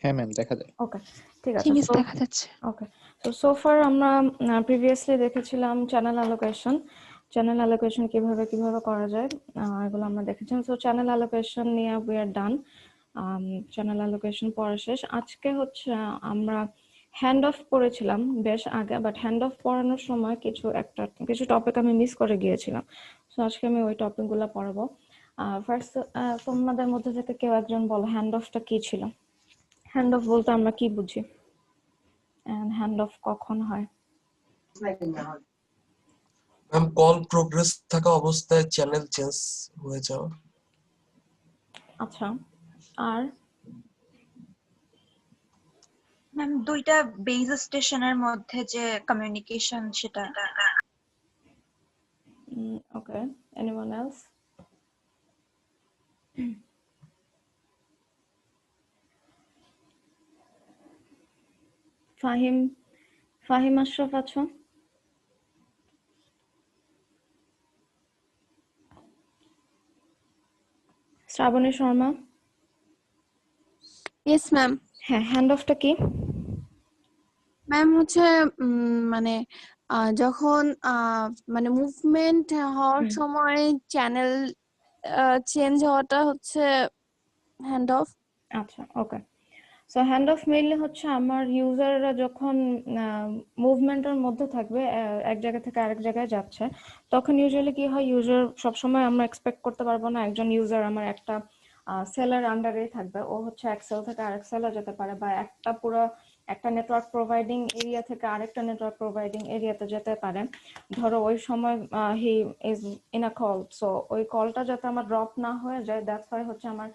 হ্যাঁ ম্যাম, দেখা যায়। ওকে, ঠিক আছে। জিনিস দেখা যাচ্ছে। ওকে, সো ফার আমরা প্রিভিয়াসলি দেখেছিলাম চ্যানেল অ্যালোকেশন। চ্যানেল অ্যালোকেশন কিভাবে করা যায় এগুলো আমরা দেখেছিলাম। সো চ্যানেল অ্যালোকেশন নিয়ে we are done. Channel allocation পড়া শেষ। আজকে হচ্ছে আমরা হ্যান্ড অফ পড়েছিলাম বেশ আগে, বাট হ্যান্ড অফ পড়ানোর সময় কিছু টপিক আমি মিস করে গিয়েছিলাম। সো আজকে আমি ওই টপিকগুলো পড়াবো। ফার্স্ট, তোমাদের মধ্যে থেকে কেউ একজন বলো হ্যান্ড অফটা কি ছিল? হ্যান্ড অফ বলতে আমরা কি বুঝি, হ্যান্ড অফ কখন হয়? ম্যাম, কল প্রোগ্রেস থাকা অবস্থায় চ্যানেল চেঞ্জ হয়ে যাওয়া। আচ্ছা, আর ম্যাম, দুইটা বেস স্টেশনের মধ্যে যে কমিউনিকেশন সেটা। Okay, anyone else? Fahim Ashraf আছো? শ্রাবণী শর্মা? Yes ma'am. হ্যাঁ, হ্যান্ড অফটা কি? ম্যাম হচ্ছে মানে যখন মানে মুভমেন্ট হওয়ার সময় চ্যানেল চেঞ্জ হওয়াটা হচ্ছে হ্যান্ড অফ। আচ্ছা, ওকে। সো হ্যান্ড অফ মেইনলি হচ্ছে আমার ইউজাররা যখন মুভমেন্টের মধ্যে থাকবে, এক জায়গা থেকে আরেক জায়গায় যাচ্ছে, তখন ইউজুয়ালি কি হয়, ইউজার সবসময় আমরা এক্সপেক্ট করতে পারবো না একজন ইউজার আমার একটা সেলের আন্ডারেই থাকবে। ও হচ্ছে এক সেল থেকে আরেক সেলে যেতে পারে, বা একটা নেটওয়ার্ক প্রোভাইডিং এরিয়া থেকে আরেকটা নেটওয়ার্ক প্রোভাইডিং এরিয়াতে যেতে পারে। ধরো ওই সময় he is in a call, so ওই কলটা যাতে আমার ড্রপ না হয়ে যায়, দ্যাটস ওয়াই হচ্ছে আমার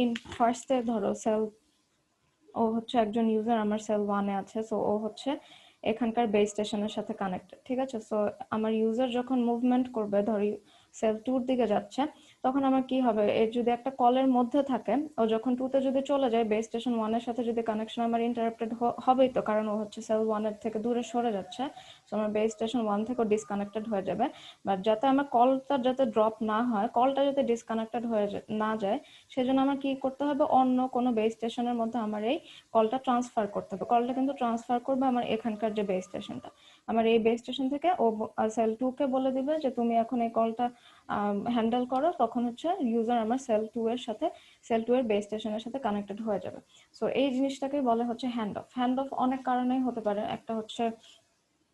ইন ফার্স্টে ধরো ও হচ্ছে একজন ইউজার আমার সেল 1-এ আছে, সো ও হচ্ছে এখানকার বেস স্টেশনের সাথে কানেক্টেড, ঠিক আছে? সো আমার ইউজার যখন মুভমেন্ট করবে, ধরি সেল 2-র দিকে যাচ্ছে, তখন আমার কি হবে, এর যদি একটা কলের মধ্যে থাকে, ও যখন 2-তে যদি চলে যায়, বেস স্টেশন 1-এর সাথে যদি কানেকশন আমার ইন্টারাপ্টেড হবেই তো, কারণ ও হচ্ছে সেল 1-এর থেকে দূরে সরে যাচ্ছে। সো আমার বেস স্টেশন 1 থেকে ডিসকানেক্টেড হয়ে যাবে। বাট যাতে আমার কলটা যাতে ড্রপ না হয়, কলটা যাতে ডিসকানেক্টেড হয়ে না যায়, সেজন্য আমার কি করতে হবে, অন্য কোনো বেস স্টেশনের মধ্যে আমার এই কলটা ট্রান্সফার করতে হবে। কলটা কিন্তু ট্রান্সফার করবে আমার এখানকার যে বেস স্টেশনটা, আমার এই বেস স্টেশন থেকে ও সেল 2-কে বলে দিবে যে তুমি এখন এই কলটা হ্যান্ডেল করো, তখন হচ্ছে ইউজার আমার সেল 2 এর সাথে, সেল 2 এর বেস স্টেশনের সাথে কানেক্টেড হয়ে যাবে। সো এই জিনিসটাকে বলে হচ্ছে হ্যান্ড অফ। হ্যান্ড অফ অনেক কারণেই হতে পারে। একটা হচ্ছে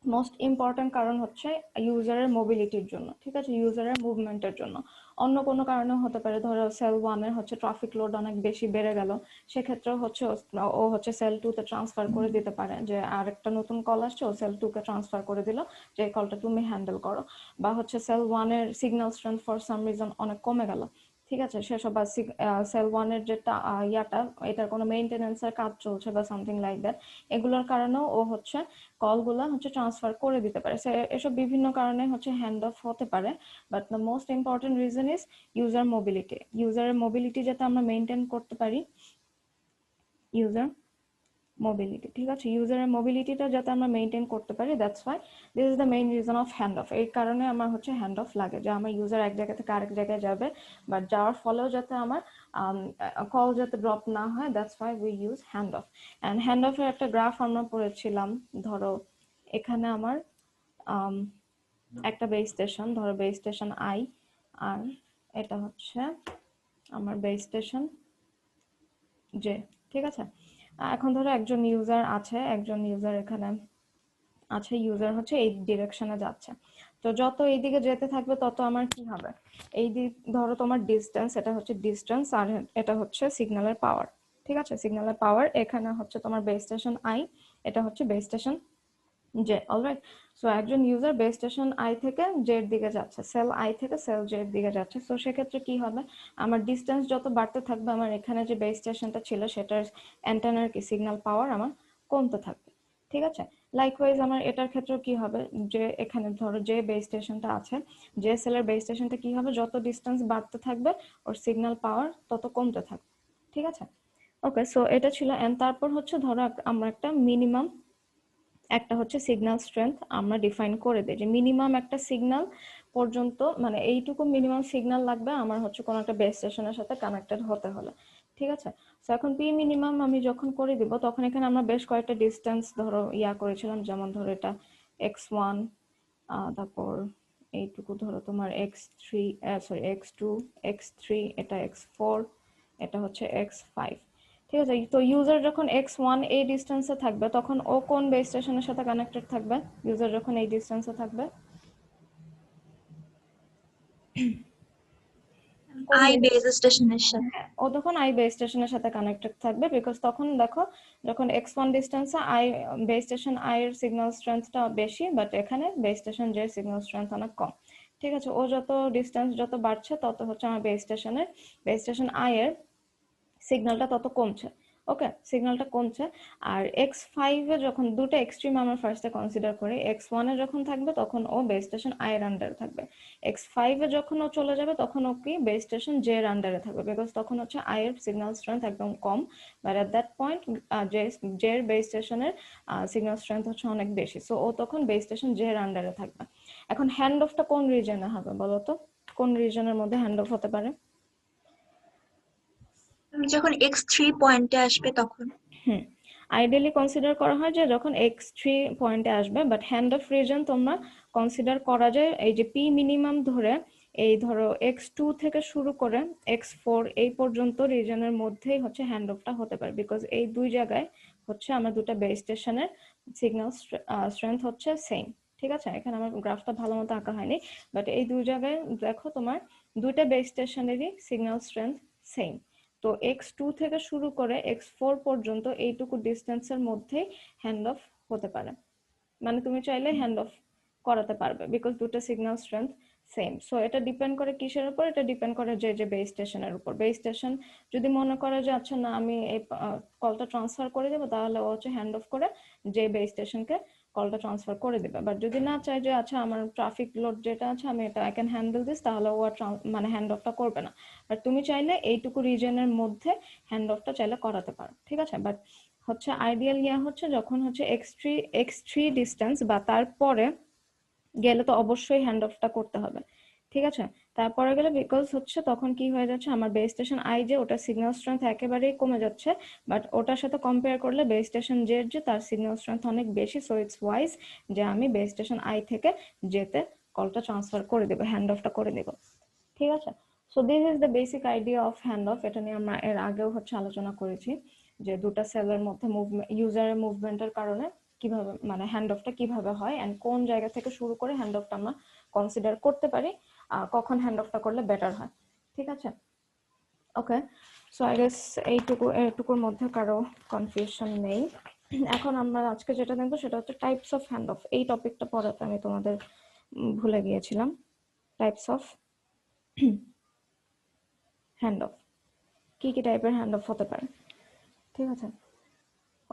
মোস্ট ইম্পর্টেন্ট কারণ হচ্ছে ইউজারের মোবিলিটির জন্য, ঠিক আছে, ইউজারের মুভমেন্টের জন্য। অন্য কোনো কারণেও হতে পারে, ধরো সেল 1-এর হচ্ছে ট্রাফিক লোড অনেক বেশি বেড়ে গেল, সেক্ষেত্রেও হচ্ছে ও হচ্ছে সেল 2-তে ট্রান্সফার করে দিতে পারে, যে আরেকটা নতুন কল আসছে, ও সেল 2-কে ট্রান্সফার করে দিল যে এই কলটা তুমি হ্যান্ডেল করো। বা হচ্ছে সেল 1-এর signal strength for some reason অনেক কমে গেল, ঠিক আছে, সেসব, বা সেল 1-এর যেটা এটার কোনো মেইনটেনেন্সের কাজ চলছে বা সামথিং লাইক দ্যাট, এগুলোর কারণেও ও হচ্ছে কলগুলো হচ্ছে ট্রান্সফার করে দিতে পারে। এসব বিভিন্ন কারণে হচ্ছে হ্যান্ড অফ হতে পারে। But the most important reason is user mobility. ইউজারের মোবিলিটি যাতে আমরা মেনটেন করতে পারি, ইউজার মোবিলিটি, ঠিক আছে, ইউজারের মোবিলিটিটা যাতে আমরা মেনটেন করতে পারি, that's why this is the main reason of hand of. এই কারণে আমার হচ্ছে হ্যান্ড অফ লাগে, যে আমার ইউজার এক জায়গা থেকে আরেক জায়গায় যাবে, বাট যাওয়ার ফলেও যাতে আমার কল যাতে ড্রপ না হয়, that's why we use hand off. And hand অফের একটা গ্রাফ আমরা পড়েছিলাম। ধরো এখানে আমার একটা বেস স্টেশন, ধরো বেস স্টেশন আই, আর এটা হচ্ছে আমার বেস স্টেশন জে, ঠিক আছে? এখন ধরো একজন ইউজার এখানে আছে, ইউজার হচ্ছে এই ডিরেকশনে যাচ্ছে। তো যত এইদিকে যেতে থাকবে তত আমার কি হবে, এই দিক ধরো তোমার ডিস্টেন্স, এটা হচ্ছে ডিস্টেন্স, আর এটা হচ্ছে সিগন্যালের পাওয়ার, ঠিক আছে, সিগন্যালের পাওয়ার। এখানে হচ্ছে তোমার বেস স্টেশন আই, এটা হচ্ছে base station J, alright. So একজন ইউজার বেস স্টেশন আই থেকে জে এর দিকে যাচ্ছে, সেল আই থেকে সেল জে এর দিকে যাচ্ছে। সো সেক্ষেত্রে কি হবে, আমার ডিস্টেন্স যত বাড়তে থাকবে, আমার এখানে যে বেস স্টেশনটা ছিল সেটার অ্যান্টেনার কি সিগন্যাল পাওয়ার আমার কমতে থাকবে, ঠিক আছে? লাইকওয়াইজ আমার এটার ক্ষেত্রেও কি হবে, যে এখানে ধরো যে বেস স্টেশনটা আছে, যে সেলের বেস স্টেশনটা কি হবে, যত ডিস্টেন্স বাড়তে থাকবে ওর সিগন্যাল পাওয়ার তত কমতে থাকবে, ঠিক আছে? ওকে, সো এটা ছিল। এন্ড তারপর হচ্ছে ধরো আমরা একটা হচ্ছে সিগন্যাল স্ট্রেংথ আমরা ডিফাইন করে দিই, যে মিনিমাম একটা সিগন্যাল পর্যন্ত মানে এইটুকু মিনিমাম সিগন্যাল লাগবে আমার হচ্ছে কোনো একটা বেস স্টেশনের সাথে কানেক্টেড হতে হলে, ঠিক আছে। তো এখন পি মিনিমাম আমি যখন করে দিব তখন এখানে আমরা বেশ কয়েকটা ডিস্টেন্স ধরো করেছিলাম, যেমন ধরো এটা x1, তারপর এইটুকু ধরো তোমার x3, সরি x2, x3, এটা x4, এটা হচ্ছে x5, ঠিক আছে। তো ইউজার যখন x1 এই ডিস্টেন্সে থাকবে তখন ও কোন বেস স্টেশনের সাথে কানেক্টেড থাকবে? ইউজার যখন এই ডিস্টেন্সে থাকবে কোন আই বেস স্টেশনের সাথে। হ্যাঁ, ও তখন আই বেস স্টেশনের সাথে কানেক্টেড থাকবে, বিকজ তখন দেখো যখন x1 ডিস্টেন্সে আই বেস স্টেশন আই এর সিগন্যাল স্ট্রেংথটা বেশি, বাট এখানে বেস স্টেশন যে সিগন্যাল স্ট্রেংথ অনেক কম, ঠিক আছে। ও যত ডিস্টেন্স যত বাড়ছে তত হচ্ছে আমার বেস স্টেশন আই এর সিগন্যালটা তত কমছে, ওকে, সিগন্যালটা কমছে। আর x5 এ যখন দুটো এক্সট্রিম আমরা ফার্স্টে কনসিডার করি, x1 এ যখন থাকবে তখন ও বেস স্টেশন আই এর আন্ডারে থাকবে, x5 এ যখন ও চলে যাবে তখন ও কি বেস স্টেশন জে এর আন্ডারে থাকবে, বিকজ তখন হচ্ছে আই এর সিগন্যাল স্ট্রেংথ একদম কম, but at that point J এর বেস স্টেশনের সিগন্যাল স্ট্রেংথ হচ্ছে অনেক বেশি, সো ও তখন বেস স্টেশন জে এর আন্ডারে থাকবে। এখন হ্যান্ড অফটা কোন রিজনে হবে বলো তো, কোন রিজনের মধ্যে হ্যান্ড অফ হতে পারে? যখন x3 পয়েন্টে আসবে তখন। আইডিয়ালি কনসিডার করা হয় যে যখন x3 পয়েন্টে আসবে, বাট হ্যান্ড অফ রিজন তোমরা কনসিডার করা যায় এই যে পি মিনিমাম ধরে, এই ধরো x2 থেকে শুরু করে x4 এই পর্যন্ত রিজনের মধ্যেই হচ্ছে হ্যান্ড অফটা হতে পারে, বিকজ এই দুই জায়গায় হচ্ছে আমার দুটো বেস স্টেশনের সিগন্যাল স্ট্রেংথ হচ্ছে সেম, ঠিক আছে। এখানে আমার গ্রাফটা ভালো মতো আঁকা হয়নি, বাট এই দুই জায়গায় দেখো তোমার দুইটা বেস স্টেশনেরই সিগন্যাল স্ট্রেংথ সেম। তো x2 থেকে শুরু করে x4 পর্যন্ত এইটুকু ডিস্টেন্সের মধ্যেই হ্যান্ড অফ হতে পারে, মানে তুমি চাইলে হ্যান্ড অফ করাতে পারবে, বিকজ দুটো সিগন্যাল স্ট্রেংথ সেম। সো এটা ডিপেন্ড করে কিসের উপর? এটা ডিপেন্ড করে যে যে বেস স্টেশনের উপর। বেস স্টেশন যদি মনে করে যে আচ্ছা না আমি এই কলটা ট্রান্সফার করে দেবো, তাহলে ও হচ্ছে হ্যান্ড অফ করে যে বেস স্টেশনকে কলটা ট্রান্সফার করে দেবে। বাট যদি না চাই যে আচ্ছা আমার ট্রাফিক লোড যেটা আছে আমি এটা আই ক্যান হ্যান্ডেল দিস, তাহলে ও মানে হ্যান্ড অফটা করবে না। বাট তুমি চাইলে এইটুকু রিজনের মধ্যে হ্যান্ড অফটা চাইলে করাতে পারো, ঠিক আছে। বাট হচ্ছে আইডিয়াল হচ্ছে যখন হচ্ছে x3 ডিস্টেন্স বা তারপরে গেলে তো অবশ্যই হ্যান্ড অফটা করতে হবে, ঠিক আছে। তারপরে গেলে বিকজ হচ্ছে তখন কি হয়ে যাচ্ছে আমার বেস স্টেশন আই যে ওটা সিগন্যাল স্ট্রেংথ একেবারেই কমে যাচ্ছে, বাট ওটার সাথে কম্পেয়ার করলে বেস স্টেশন জে যে তার সিগন্যাল স্ট্রেংথ অনেক বেশি, সো ইটস ওয়াইজ যে আমি বেস স্টেশন আই থেকে যেতে কলটা ট্রান্সফার করে দেবো, হ্যান্ড অফটা করে দেবো, ঠিক আছে। So this is the basic idea of hand of. এটা নিয়ে আমরা এর আগেও হচ্ছে আলোচনা করেছি যে দুটো সেলের মধ্যে মুভমেন্ট ইউজারের মুভমেন্টের কারণে কিভাবে মানে হ্যান্ড অফটা কিভাবে হয় এন্ড কোন জায়গা থেকে শুরু করে হ্যান্ড অফটা আমরা কনসিডার করতে পারি, কখন হ্যান্ড অফটা করলে বেটার হয়, ঠিক আছে। ওকে, সো আই গেস এইটুকুর মধ্যে কারো কনফিউশন নেই। এখন আমরা আজকে যেটা দেখবো সেটা হচ্ছে টাইপস অফ হ্যান্ড অফ। এই টপিকটা পড়াতে আমি তোমাদের ভুলে গিয়েছিলাম। টাইপস অফ হ্যান্ড অফ, কি কি টাইপের হ্যান্ড অফ হতে পারে, ঠিক আছে।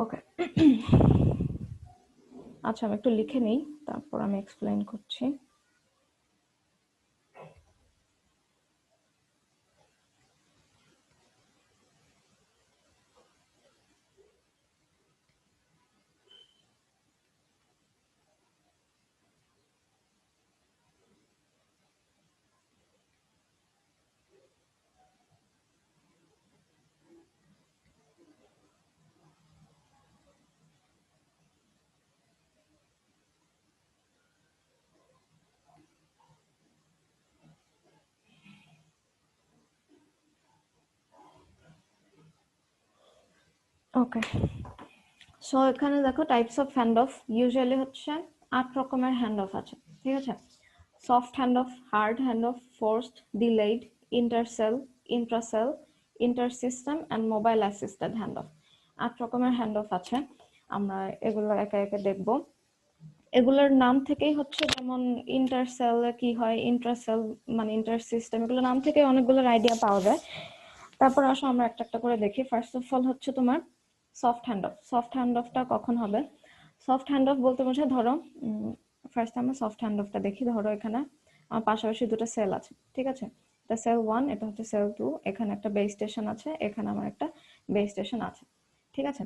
ওকে, আচ্ছা আমি একটু লিখে নিই তারপর আমি এক্সপ্লেইন করছি। ওকে, সো এখানে দেখো types of hand off usually হচ্ছে 8 রকমের হ্যান্ড অফ আছে, ঠিক আছে। Soft hand off, hard hand off, forced, delayed, intercell, intracell, intersystem and mobile assisted hand off. 8 রকমের হ্যান্ড অফ আছে, আমরা এগুলো একে একে দেখব। এগুলোর নাম থেকেই হচ্ছে যেমন ইন্টারসেল কি হয়, ইন্ট্রাসেল মানে ইন্টারসিস্টেম, এগুলো নাম থেকে অনেকগুলো আইডিয়া পাওয়া যায়। তারপর আসো আমরা একটা একটা করে দেখি। ফার্স্ট অফ অল হচ্ছে তোমার soft hand off. Soft hand অফটা কখন হবে? সফট হ্যান্ড অফ বলতে বোঝায় ধরো ফার্স্ট আমরা সফট হ্যান্ড অফটা দেখি। ধরো এখানে আমার পাশাপাশি দুটো সেল আছে, ঠিক আছে। এটা সেল 1, এটা হচ্ছে সেল 2, এখানে একটা বেস স্টেশন আছে, এখানে আমার একটা বেস স্টেশন আছে, ঠিক আছে।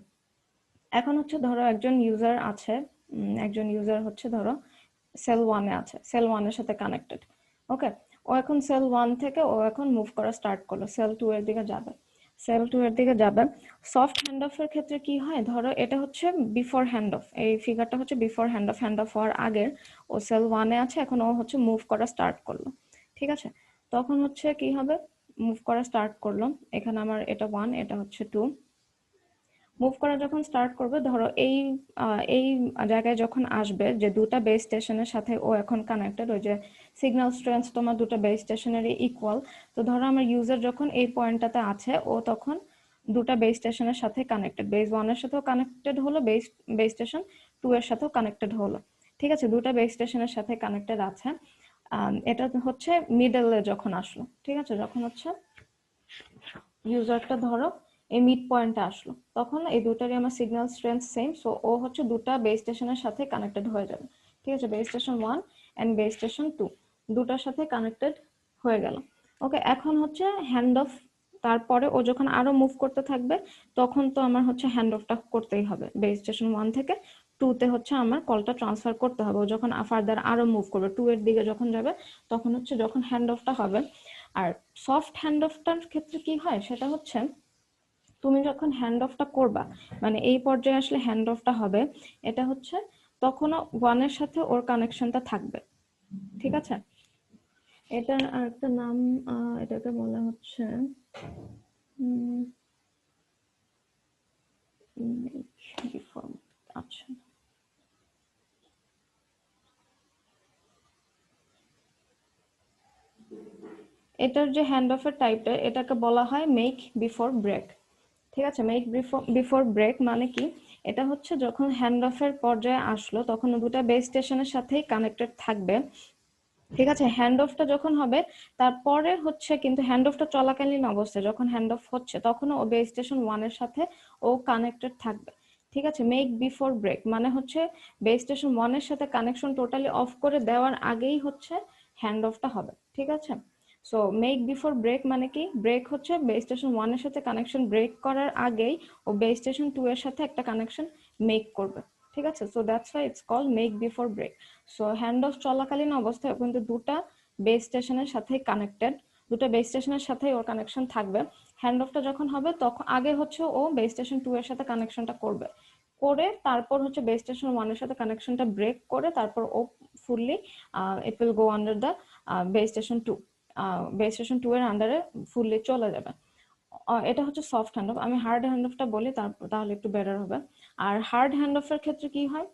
এখন হচ্ছে ধরো একজন ইউজার আছে, একজন ইউজার হচ্ছে ধরো সেল 1 এ আছে, সেল 1 এর সাথে কানেক্টেড, ওকে, ও এখন সেল 1 থেকে ও এখন মুভ করা স্টার্ট করলো, সেল 2 এর দিকে যাবে, সেল 2 এর দিকে যাবে। সফট হ্যান্ড অফ এর ক্ষেত্রে কি হয়, ধরো এটা হচ্ছে বিফোর হ্যান্ড অফ, এই ফিগারটা হচ্ছে বিফোর হ্যান্ড অফ হওয়ার আগের, ও সেল 1 এ আছে, এখন ও হচ্ছে মুভ করা স্টার্ট করলো, ঠিক আছে? তখন হচ্ছে কি হবে, মুভ করা স্টার্ট করলো, এখানে আমার এটা 1, এটা হচ্ছে 2, মুভ করা যখন স্টার্ট করবে, ধরো এই জায়গায় যখন আসবে যে দুটা বেস স্টেশনের সাথে ও এখন কানেক্টেড, ওই যে সিগন্যাল স্ট্রেংথ তোমার দুটো বেস স্টেশনেরই ইকুয়াল, তো ধরো আমার ইউজার যখন এই পয়েন্টটাতে আছে, ও তখন দুটা বেস স্টেশনের সাথে কানেক্টেড, বেস 1 এর সাথেও কানেক্টেড হলো, বেস স্টেশন 2 এর সাথেও কানেক্টেড হলো, ঠিক আছে? দুটা বেস স্টেশনের সাথে কানেক্টেড আছে। এটা হচ্ছে মিডলে যখন আসলো, ঠিক আছে? যখন হচ্ছে ইউজারটা ধরো এই মিড পয়েন্টে আসলো, তখন এই দুটারই আমার সিগন্যাল স্ট্রেংথ সেম, সো ও হচ্ছে দুটা বেস স্টেশনের সাথে কানেক্টেড হয়ে যাবে, ঠিক আছে? Base station 1 and base station 2 দুটার সাথে কানেক্টেড হয়ে গেল। ওকে, এখন হচ্ছে হ্যান্ড অফ, তারপরে ও যখন আরো মুভ করতে থাকবে, তখন তো আমার হচ্ছে হ্যান্ড অফটা করতেই হবে, বেস স্টেশন 1 থেকে 2 তে হচ্ছে আমার কলটা ট্রান্সফার করতে হবে। ও যখন ফার্দার আরো মুভ করবে 2 এর দিকে যখন যাবে, তখন হচ্ছে যখন হ্যান্ড অফটা হবে। আর সফট হ্যান্ড অফটার ক্ষেত্রে কি হয়, সেটা হচ্ছে তুমি যখন হ্যান্ড অফটা করবা, মানে এই পর্যায়ে আসলে হ্যান্ড অফটা হবে, এটা হচ্ছে তখনও 1 এর সাথে ওর কানেকশনটা থাকবে, ঠিক আছে? এটার আরেকটা নাম, এটাকে বলা হচ্ছে আচ্ছা, এটার যে হ্যান্ড অফের টাইপটা, এটাকে বলা হয় মেক বিফোর ব্রেক, ঠিক আছে? মেক বিফোর ব্রেক মানে কি, এটা হচ্ছে যখন হ্যান্ড অফের পর্যায়ে আসলো, তখন দুটা বেস স্টেশনের সাথেই কানেক্টেড থাকবে, ঠিক আছে? হ্যান্ড অফটা যখন হবে, তারপরে হচ্ছে কিন্তু হ্যান্ড অফটা চলাকালীন অবস্থায় যখন হ্যান্ড অফ হচ্ছে, তখনও ও বেস স্টেশন 1 এর সাথে ও কানেক্টেড থাকবে, ঠিক আছে? মেক বিফোর ব্রেক মানে হচ্ছে বেস স্টেশন 1 এর সাথে কানেকশন টোটালি অফ করে দেওয়ার আগেই হচ্ছে হ্যান্ড অফটা হবে, ঠিক আছে? সো মেক বিফোর ব্রেক মানে কি, ব্রেক হচ্ছে বেস স্টেশন 1 এর সাথে কানেকশন ব্রেক করার আগেই ও বেস স্টেশন 2 এর সাথে একটা কানেকশন মেক করবে, ঠিক আছে? So that's why it's called make before break. So hand off চলাকালীন অবস্থায় কিন্তু দুটা বেস স্টেশনের সাথে কানেক্টেড, দুটো বেস স্টেশনের সাথে ওর কানেকশন থাকবে। হ্যান্ড অফটা যখন হবে, তখন আগে হচ্ছে ও বেস স্টেশন 2 এর সাথে কানেকশনটা করবে, করে তারপর হচ্ছে বেস স্টেশন 1 এর সাথে কানেকশনটা ব্রেক করে তারপর ও fully it will go under the base station 2, base station 2 এর আন্ডারে ফুললি চলে যাবে। এটা হচ্ছে সফট হ্যান্ড অফ। আমি হার্ড হ্যান্ড অফটা বলি, তাহলে একটু বেটার হবে। আর হার্ড হ্যান্ড অফের ক্ষেত্রে কি হয়,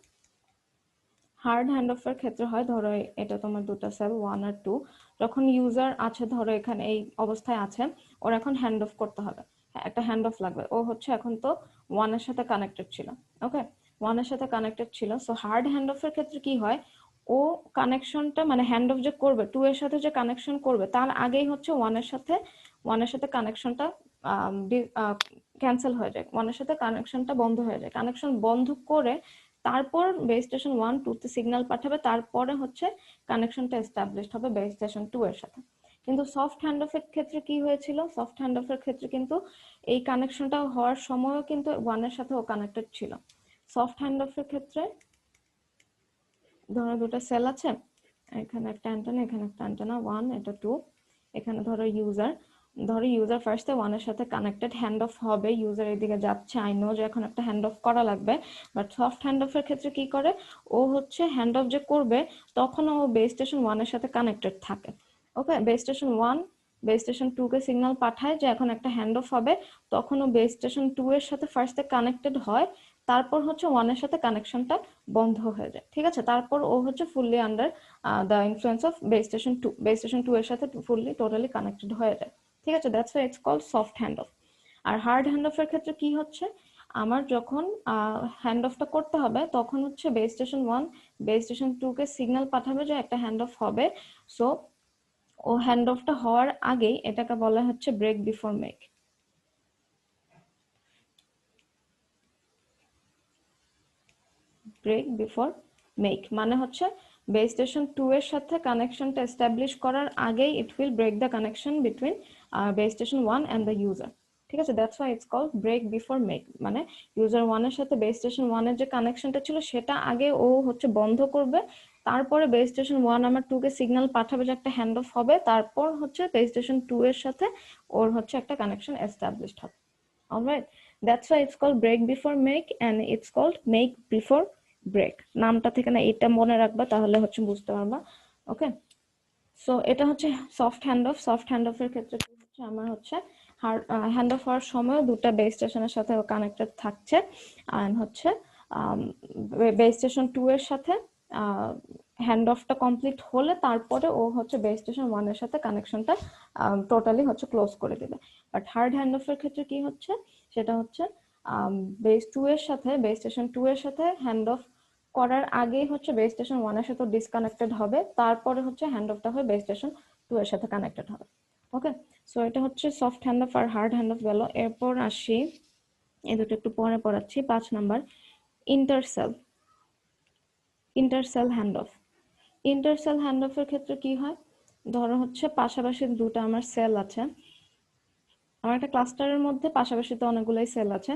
হার্ড হ্যান্ড অফের ক্ষেত্রে হয়, ধরো এটা তোমার দুটো সেল 1 আর 2, যখন ইউজার আছে ধরো এখানে এই অবস্থায় আছে, ওর এখন হ্যান্ড অফ করতে হবে, একটা হ্যান্ড অফ লাগবে। ও হচ্ছে এখন তো 1 এর সাথে কানেক্টেড ছিল, ওকে, 1 এর সাথে কানেক্টেড ছিল। সো হার্ড হ্যান্ড অফের ক্ষেত্রে কি হয়, ও কানেকশনটা মানে হ্যান্ড অফ যে করবে 2 এর সাথে যে কানেকশন করবে, তার আগেই হচ্ছে 1 এর সাথে কানেকশনটা ক্যান্সেল হয়ে যায়, 1 এর সাথে কানেকশনটা বন্ধ হয়ে যায়। কানেকশন বন্ধ করে তারপর বেস স্টেশন 1 2 তে সিগন্যাল পাঠাবে, তারপরে হচ্ছে কানেকশনটা এস্টাবলিশড হবে বেস স্টেশন 2 এর সাথে। কিন্তু সফট হ্যান্ড অফের ক্ষেত্রে কি হয়েছিল, সফট হ্যান্ড অফের ক্ষেত্রে কিন্তু এই কানেকশনটা হওয়ার সময়ও কিন্তু 1 এর সাথে ও কানেক্টেড ছিল। সফট হ্যান্ড অফের ক্ষেত্রে ধরো দুটো সেল আছে, এখানে একটা অ্যান্টেনা, এখানে একটা অ্যান্টেনা, 1 এটা 2, এখানে ধরো ইউজার ফার্স্টে 1 এর সাথে কানেক্টেড, হ্যান্ড অফ হবে, ইউজার এদিকে যাচ্ছে, আই নো যে এখন একটা হ্যান্ড অফ করা লাগবে, বাট সফট হ্যান্ড অফের ক্ষেত্রে কি করে, ও হচ্ছে হ্যান্ড অফ যে করবে তখন ও বেস স্টেশন 1 এর সাথে কানেক্টেড থাকে, ওকে? বেস স্টেশন 1 বেস স্টেশন 2 কে সিগন্যাল পাঠায় যে এখন একটা হ্যান্ড অফ হবে, তখন ও বেস স্টেশন 2 এর সাথে ফার্স্টে কানেক্টেড হয়, তারপর হচ্ছে 1 এর সাথে কানেকশনটা বন্ধ হয়ে যায়, ঠিক আছে? তারপর ও হচ্ছে fully under the influence of base station 2, base station 2 এর সাথে ফুললি টোটালি কানেক্টেড হয়ে যায়, ঠিক আছে? That's why it's called soft hand off. আর হার্ড হ্যান্ড অফের ক্ষেত্রে কি হচ্ছে, আমার যখন হ্যান্ড অফটা করতে হবে, তখন হচ্ছে বেস স্টেশন 1 বেস স্টেশন 2 কে সিগন্যাল পাঠাবে যে একটা হ্যান্ড অফ হবে, সো ও হ্যান্ড অফটা হওয়ার আগেই এটাকে বলা হচ্ছে break before make. Break before make মানে হচ্ছে বেস স্টেশন 2 এর সাথে কানেকশনটা এস্টাবলিশ করার আগেই it will break the connection between base station 1 and the user, ঠিক আছে? That's why it's called break before make, মানে ইউজার 1 এর সাথে বেস স্টেশন 1 এর যে কানেকশনটা ছিল সেটা আগে ও হচ্ছে বন্ধ করবে, তারপরে বেস স্টেশন 1 আমার 2 কে সিগন্যাল পাঠাবে যে একটা হ্যান্ড অফ হবে, তারপর হচ্ছে বেস স্টেশন 2 এর সাথে ওর হচ্ছে একটা কানেকশন এস্টাবলিশড হবে। Alright, that's why it's called break before make and it's called make before break. নামটা থেকে না এটা মনে রাখবা, তাহলে হচ্ছে বুঝতে পারবা। ওকে, সো এটা হচ্ছে soft hand off. Soft hand off এর ক্ষেত্রে কি হচ্ছে, আমার হচ্ছে হ্যান্ড অফ হওয়ার সময় দুটো বেস স্টেশনের সাথে কানেক্টেড থাকছে, আর হচ্ছে বেস স্টেশন 2 এর সাথে হ্যান্ড অফটা কমপ্লিট হলে তারপরে ও হচ্ছে বেস স্টেশন 1 এর সাথে কানেকশনটা টোটালি হচ্ছে ক্লোজ করে দিবে। বাট হার্ড হ্যান্ড অফ এর ক্ষেত্রে কি হচ্ছে, সেটা হচ্ছে বেস 2 এর সাথে বেস স্টেশন 2 এর সাথে হ্যান্ড অফ করার আগেই হচ্ছে বেস স্টেশন 1 এর সাথে ডিসকানেক্টেড হবে, তারপরে হচ্ছে হ্যান্ড অফটা হয়ে বেস স্টেশন 2 এর সাথে কানেক্টেড হবে। ওকে, সো এটা হচ্ছে সফট হ্যান্ড অফ আর হার্ড হ্যান্ড অফ গেল। এরপর আসি, এই দুটো একটু পরে পড়াচ্ছি। 5 number intercell. Intercell hand off. Intercell hand off এর ক্ষেত্রে কি হয়, ধরো হচ্ছে পাশাপাশি দুটো আমার সেল আছে, আমার একটা ক্লাস্টারের মধ্যে পাশাপাশি তো অনেকগুলোই সেল আছে।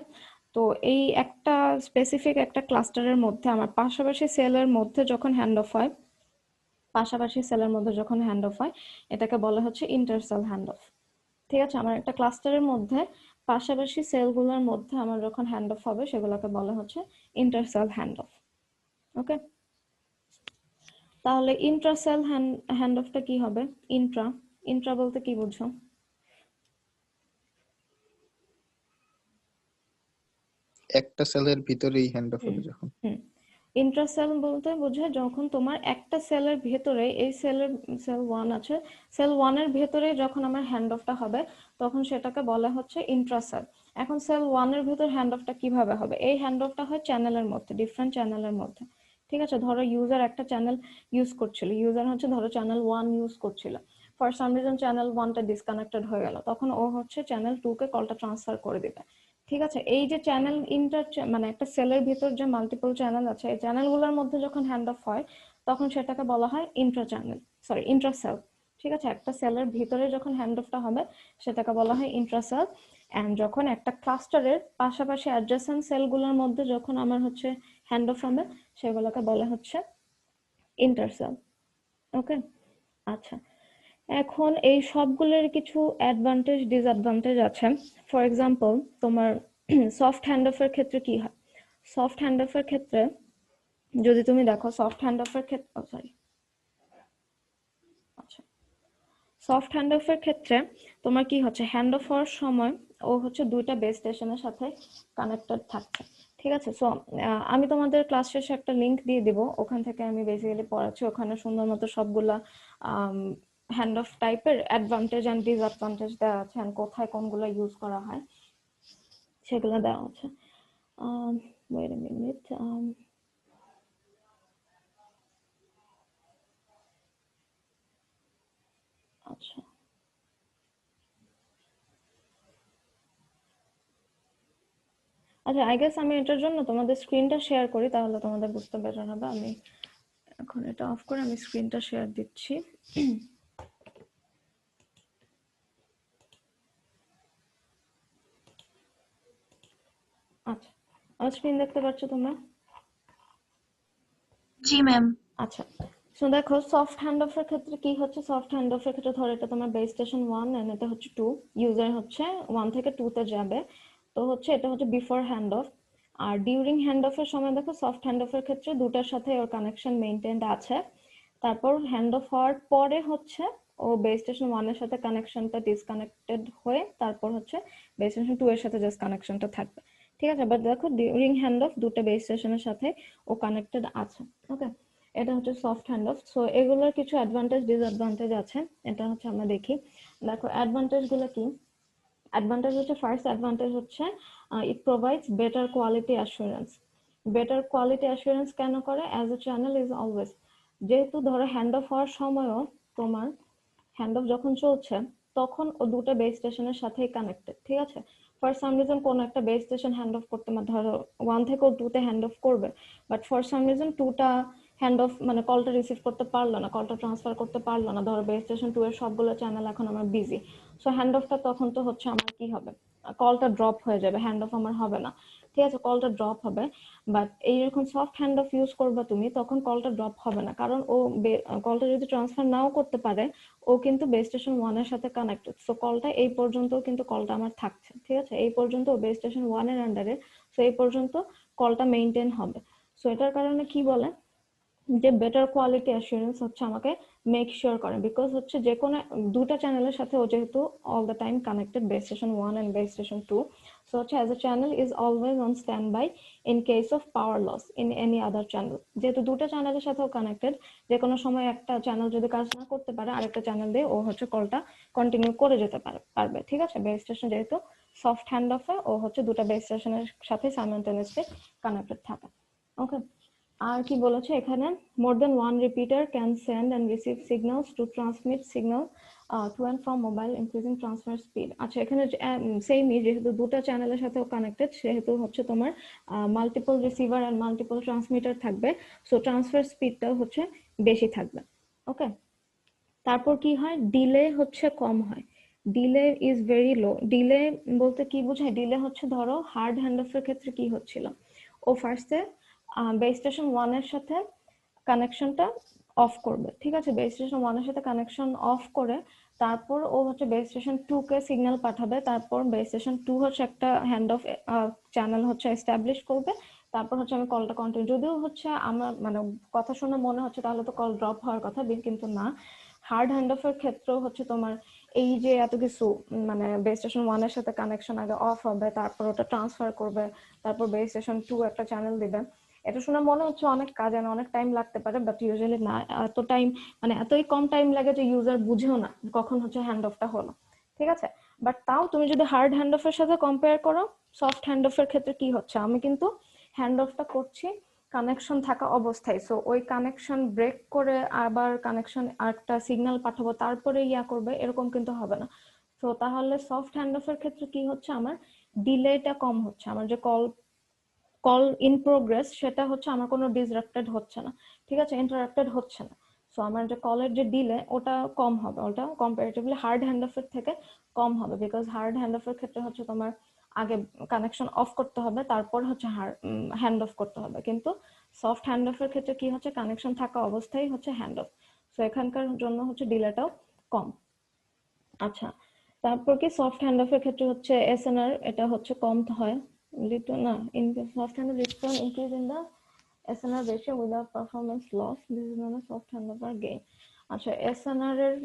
তো এই একটা স্পেসিফিক একটা ক্লাস্টারের মধ্যে আমার পাশাপাশি সেলের মধ্যে যখন হ্যান্ড অফ হয়, পাশাপাশি সেলের মধ্যে যখন হ্যান্ড অফ হয়, এটাকে বলা হচ্ছে ইন্টারসেল হ্যান্ড অফ। ঠিক আছে, আমার একটা ক্লাস্টারের মধ্যে পাশাপাশি সেলগুলোর মধ্যে আমার যখন হ্যান্ড অফ হবে, সেগুলোকে বলা হচ্ছে ইন্টারসেল হ্যান্ড অফ। ওকে, তাহলে ইন্ট্রাসেল হ্যান্ড অফটা কি হবে? ইন্ট্রা, ইন্ট্রা বলতে কি বুঝো? একটা সেলের ভিতরেই হ্যান্ড অফ হবে যখন। ইন্ট্রাসেল বলতে বোঝায় যখন তোমার একটা সেলের ভেতরে, এই সেলের সেল 1 আছে, সেল 1 এর ভেতরে যখন আমার হ্যান্ড অফটা হবে, তখন সেটাকে বলা হচ্ছে ইন্ট্রাসেল। এখন সেল 1 এর ভেতর হ্যান্ড অফটা কিভাবে হবে? এই হ্যান্ড অফটা হয় চ্যানেলের মধ্যে, ডিফারেন্ট চ্যানেলের মধ্যে। ঠিক আছে, ধরো ইউজার একটা চ্যানেল ইউজ করছিল, ইউজার হচ্ছে ধরো চ্যানেল 1 ইউজ করছিল, ফর সাম রিজন চ্যানেল 1টা ডিসকানেক্টেড হয়ে গেল, তখন ও হচ্ছে চ্যানেল 2 কে কলটা ট্রান্সফার করে দিবে। ঠিক আছে, এই যে চ্যানেল মানে একটা সেলের ভিতর যে মাল্টিপল চ্যানেল আছে, এই চ্যানেলগুলোর মধ্যে যখন হ্যান্ড অফ হয়, তখন সেটাকে বলা হয় ইন্ট্রা চ্যানেল, সরি ইন্ট্রাসেল। ঠিক আছে, একটা সেলের ভিতরে যখন হ্যান্ড অফটা হবে, সেটাকে বলা হয় ইন্ট্রাসেল। এন্ড যখন একটা ক্লাস্টারের পাশাপাশি অ্যাডজেসেন্ট সেলগুলোর মধ্যে যখন আমার হচ্ছে হ্যান্ড অফ হবে, সেগুলোকে বলা হচ্ছে ইন্টারসেল। ওকে, আচ্ছা, এখন এই সবগুলোর কিছু অ্যাডভান্টেজ ডিসঅ্যাডভান্টেজ আছে। ফর এক্সাম্পল, তোমার সফট হ্যান্ড অফ এর ক্ষেত্রে কি হয়? সফট হ্যান্ড অফ এর ক্ষেত্রে যদি তুমি দেখো, সফট হ্যান্ড অফ এর ক্ষেত্রে আচ্ছা, সফট হ্যান্ড অফ এর ক্ষেত্রে তোমার কি হচ্ছে, হ্যান্ড অফ হওয়ার সময় ও হচ্ছে দুইটা বেস স্টেশনের সাথে কানেক্টেড থাকছে। ঠিক আছে, সো আমি তোমাদের ক্লাস শেষে একটা লিংক দিয়ে দিব, ওখান থেকে আমি বেসিক্যালি পড়াচ্ছি, ওখানে সুন্দর মতো সবগুলা হ্যান্ড অফ টাইপের অ্যাডভান্টেজ এন্ড ডিসঅ্যাডভান্টেজ দেওয়া আছে, and কোথায় কোনগুলো ইউজ করা হয় সেগুলো দেওয়া আছে। ওয়েট আ মিনিট, আচ্ছা, আচ্ছা, আই গেস আমি এটার জন্য তোমাদের স্ক্রিনটা শেয়ার করি, তাহলে তোমাদের বুঝতে বেটার হবে। আমি এখন এটা অফ করে আমি স্ক্রিনটা শেয়ার দিচ্ছি। আচ্ছা, আমার স্ক্রিন দেখতে পাচ্ছ তোমরা? জি ম্যাম। আচ্ছা, সো দেখো সফট হ্যান্ড অফ এর ক্ষেত্রে কি হচ্ছে, সফট হ্যান্ড অফ এর ক্ষেত্রে ধরো এটা তোমার বেস স্টেশন 1 এন্ড এটা হচ্ছে 2, ইউজার হচ্ছে 1 থেকে 2 তে যাবে, তো হচ্ছে এটা হচ্ছে বিফোর হ্যান্ড অফ। আর ডিউরিং হ্যান্ড অফ এর সময় দেখো সফট হ্যান্ড অফ এর ক্ষেত্রে দুটার সাথে ওর কানেকশন মেইনটেইনড আছে, তারপর হ্যান্ড অফ হওয়ার পরে হচ্ছে ও বেস স্টেশন 1 এর সাথে কানেকশনটা ডিসকানেক্টেড হয়ে তারপর হচ্ছে বেস স্টেশন 2 এর সাথে জাস্ট কানেকশনটা থাকবে। ঠিক আছে, বাট দেখো ডিউরিং হ্যান্ড অফ দুটো বেস স্টেশনের সাথে ও কানেক্টেড আছে। ওকে, এটা হচ্ছে সফট হ্যান্ড অফ। সো এগুলোর কিছু অ্যাডভান্টেজ ডিসঅ্যাডভান্টেজ আছে, এটা হচ্ছে আমরা দেখি। দেখো অ্যাডভান্টেজ গুলো কি? অ্যাডভান্টেজ হচ্ছে, ফার্স্ট অ্যাডভান্টেজ হচ্ছে ইট provides better quality assurance. Better quality assurance কেন করে? As a channel is always, যেহেতু ধরো হ্যান্ড অফ হওয়ার সময়ও তোমার হ্যান্ড অফ যখন চলছে তখন ও দুটো বেস স্টেশনের সাথেই কানেক্টেড। ঠিক আছে, ফর সাম রিজন কোনো একটা বেস স্টেশন হ্যান্ড অফ করতে, ধরো 1 থেকে 2 তে হ্যান্ড অফ করবে, বাট ফর সাম রিজন 2টা হ্যান্ড অফ মানে কলটা রিসিভ করতে পারলো না, কলটা ট্রান্সফার করতে পারলো না, ধরো বেস স্টেশন 2 এর সবগুলো চ্যানেল এখন আমার বিজি, সো হ্যান্ড অফটা তখন তো হচ্ছে আমার কি হবে, কলটা ড্রপ হয়ে যাবে, হ্যান্ড অফ আমার হবে না, ঠিক আছে, কলটা ড্রপ হবে। বাট এইরকম সফট হ্যান্ড অফ ইউজ করবা তুমি, তখন কলটা ড্রপ হবে না, কারণ ও কলটা যদি ট্রান্সফার নাও করতে পারে, ও কিন্তু বেস স্টেশন 1 এর সাথে কানেক্টেড। সো কলটা এই পর্যন্ত কিন্তু কলটা আমার থাকছে, ঠিক আছে, এই পর্যন্ত বেস স্টেশন 1 এর আন্ডারে, সো এই পর্যন্ত কলটা মেইনটেইন হবে। সো এটার কারণে কি বলে যে বেটার কোয়ালিটি অ্যাসুরেন্স হচ্ছে আমাকে মেক শিওর করে, বিকজ হচ্ছে যে কোনো দুটা চ্যানেলের সাথে ও যেহেতু all the time connected, base station 1 and base station 2, so হচ্ছে as a channel is always on standby in case of power loss in any other channel. যেহেতু দুটা চ্যানেলের সাথেও কানেক্টেড, যে কোনো সময় একটা চ্যানেল যদি কাজ না করতে পারে, আরেকটা চ্যানেল দিয়ে ও হচ্ছে কলটা কন্টিনিউ করে যেতে পারবে, ঠিক আছে। বেস স্টেশন যেহেতু সফট হ্যান্ড অফে, ও হচ্ছে দুটা বেস স্টেশনের সাথে সাইমালটেনিয়াসলি কানেক্টেড থাকে। ওকে, আর কি বলেছে এখানে, more than one repeater can send and receive signals to transmit signal to and from mobile increasing transfer speed. আচ্ছা, এখানে সেমই, যেহেতু দুটা চ্যানেলের সাথেও কানেক্টেড, সেহেতু হচ্ছে তোমার multiple receiver and multiple transmitter থাকবে, সো ট্রান্সফার স্পিডটাও হচ্ছে বেশি থাকবে। ওকে, তারপর কি হয়, ডিলে হচ্ছে কম হয়, delay is very low. Delay বলতে কি বোঝায়, ডিলে হচ্ছে ধরো হার্ড হ্যান্ড অফের ক্ষেত্রে কি হচ্ছিল, ও ফার্স্টে বেস স্টেশন 1 এর সাথে কানেকশনটা অফ করবে, ঠিক আছে, বেস স্টেশন 1 এর সাথে কানেকশন অফ করে তারপর ও হচ্ছে বেস স্টেশন 2 কে সিগন্যাল পাঠাবে, তারপর বেস স্টেশন 2 হচ্ছে একটা হ্যান্ড অফ চ্যানেল হচ্ছে এস্টাবলিশ করবে, তারপর হচ্ছে আমি কলটা কন্টিনিউ, যদিও হচ্ছে আমার মানে কথা শুনে মনে হচ্ছে তাহলে তো কল ড্রপ হওয়ার কথা, কিন্তু না, হার্ড হ্যান্ড অফের ক্ষেত্রেও হচ্ছে তোমার এই যে এত কিছু, মানে বেস স্টেশন 1 এর সাথে কানেকশন আগে অফ হবে, তারপর ওটা ট্রান্সফার করবে, তারপর বেস স্টেশন 2 একটা চ্যানেল দিবে। এটা শুনে মনে হচ্ছে অনেক কাজ, অনেক টাইম লাগতে পারে, বাট ইউজুয়ালি না, এত টাইম মানে এতই কম টাইম লাগে যে ইউজার বুঝেও না কখন হচ্ছে হ্যান্ড অফটা হলো, ঠিক আছে। বাট তাও তুমি যদি হার্ড হ্যান্ড অফের সাথে কম্পেয়ার করো, সফট হ্যান্ড অফের ক্ষেত্রে কি হচ্ছে, আমি কিন্তু হ্যান্ড অফটা করছি কানেকশন থাকা অবস্থায়, সো ওই কানেকশন ব্রেক করে আবার কানেকশন আরেকটা সিগন্যাল পাঠাবো তারপরে ইয়া করবে, এরকম কিন্তু হবে না। তো তাহলে সফট হ্যান্ড অফের ক্ষেত্রে কি হচ্ছে, আমার ডিলেটা কম হচ্ছে, আমার যে কল ইন প্রোগ্রেস সেটা হচ্ছে আমার কোনো ডিসরাপ্টেড হচ্ছে না, ঠিক আছে, ইন্টারাপ্টেড হচ্ছে না। সো আমার যে কলের যে ডিলে ওটা কম হবে, ওটা কম্পারেটিভলি হার্ড হ্যান্ড অফের থেকে কম হবে, বিকজ হার্ড হ্যান্ড অফের ক্ষেত্রে হচ্ছে তোমার আগে কানেকশন অফ করতে হবে, তারপর হচ্ছে হ্যান্ড অফ করতে হবে, কিন্তু সফট হ্যান্ড অফের ক্ষেত্রে কি হচ্ছে, কানেকশন থাকা অবস্থায় হচ্ছে হ্যান্ড অফ, সো এখানকার জন্য হচ্ছে ডিলেটাও কম। আচ্ছা, তারপর কি সফট হ্যান্ড অফের ক্ষেত্রে হচ্ছে এসএনআর, এটা হচ্ছে কম হয়, return না in the soft hand return increase in the SNR ratio without performance loss, this is known as soft handover gain। আচ্ছা, SNR এর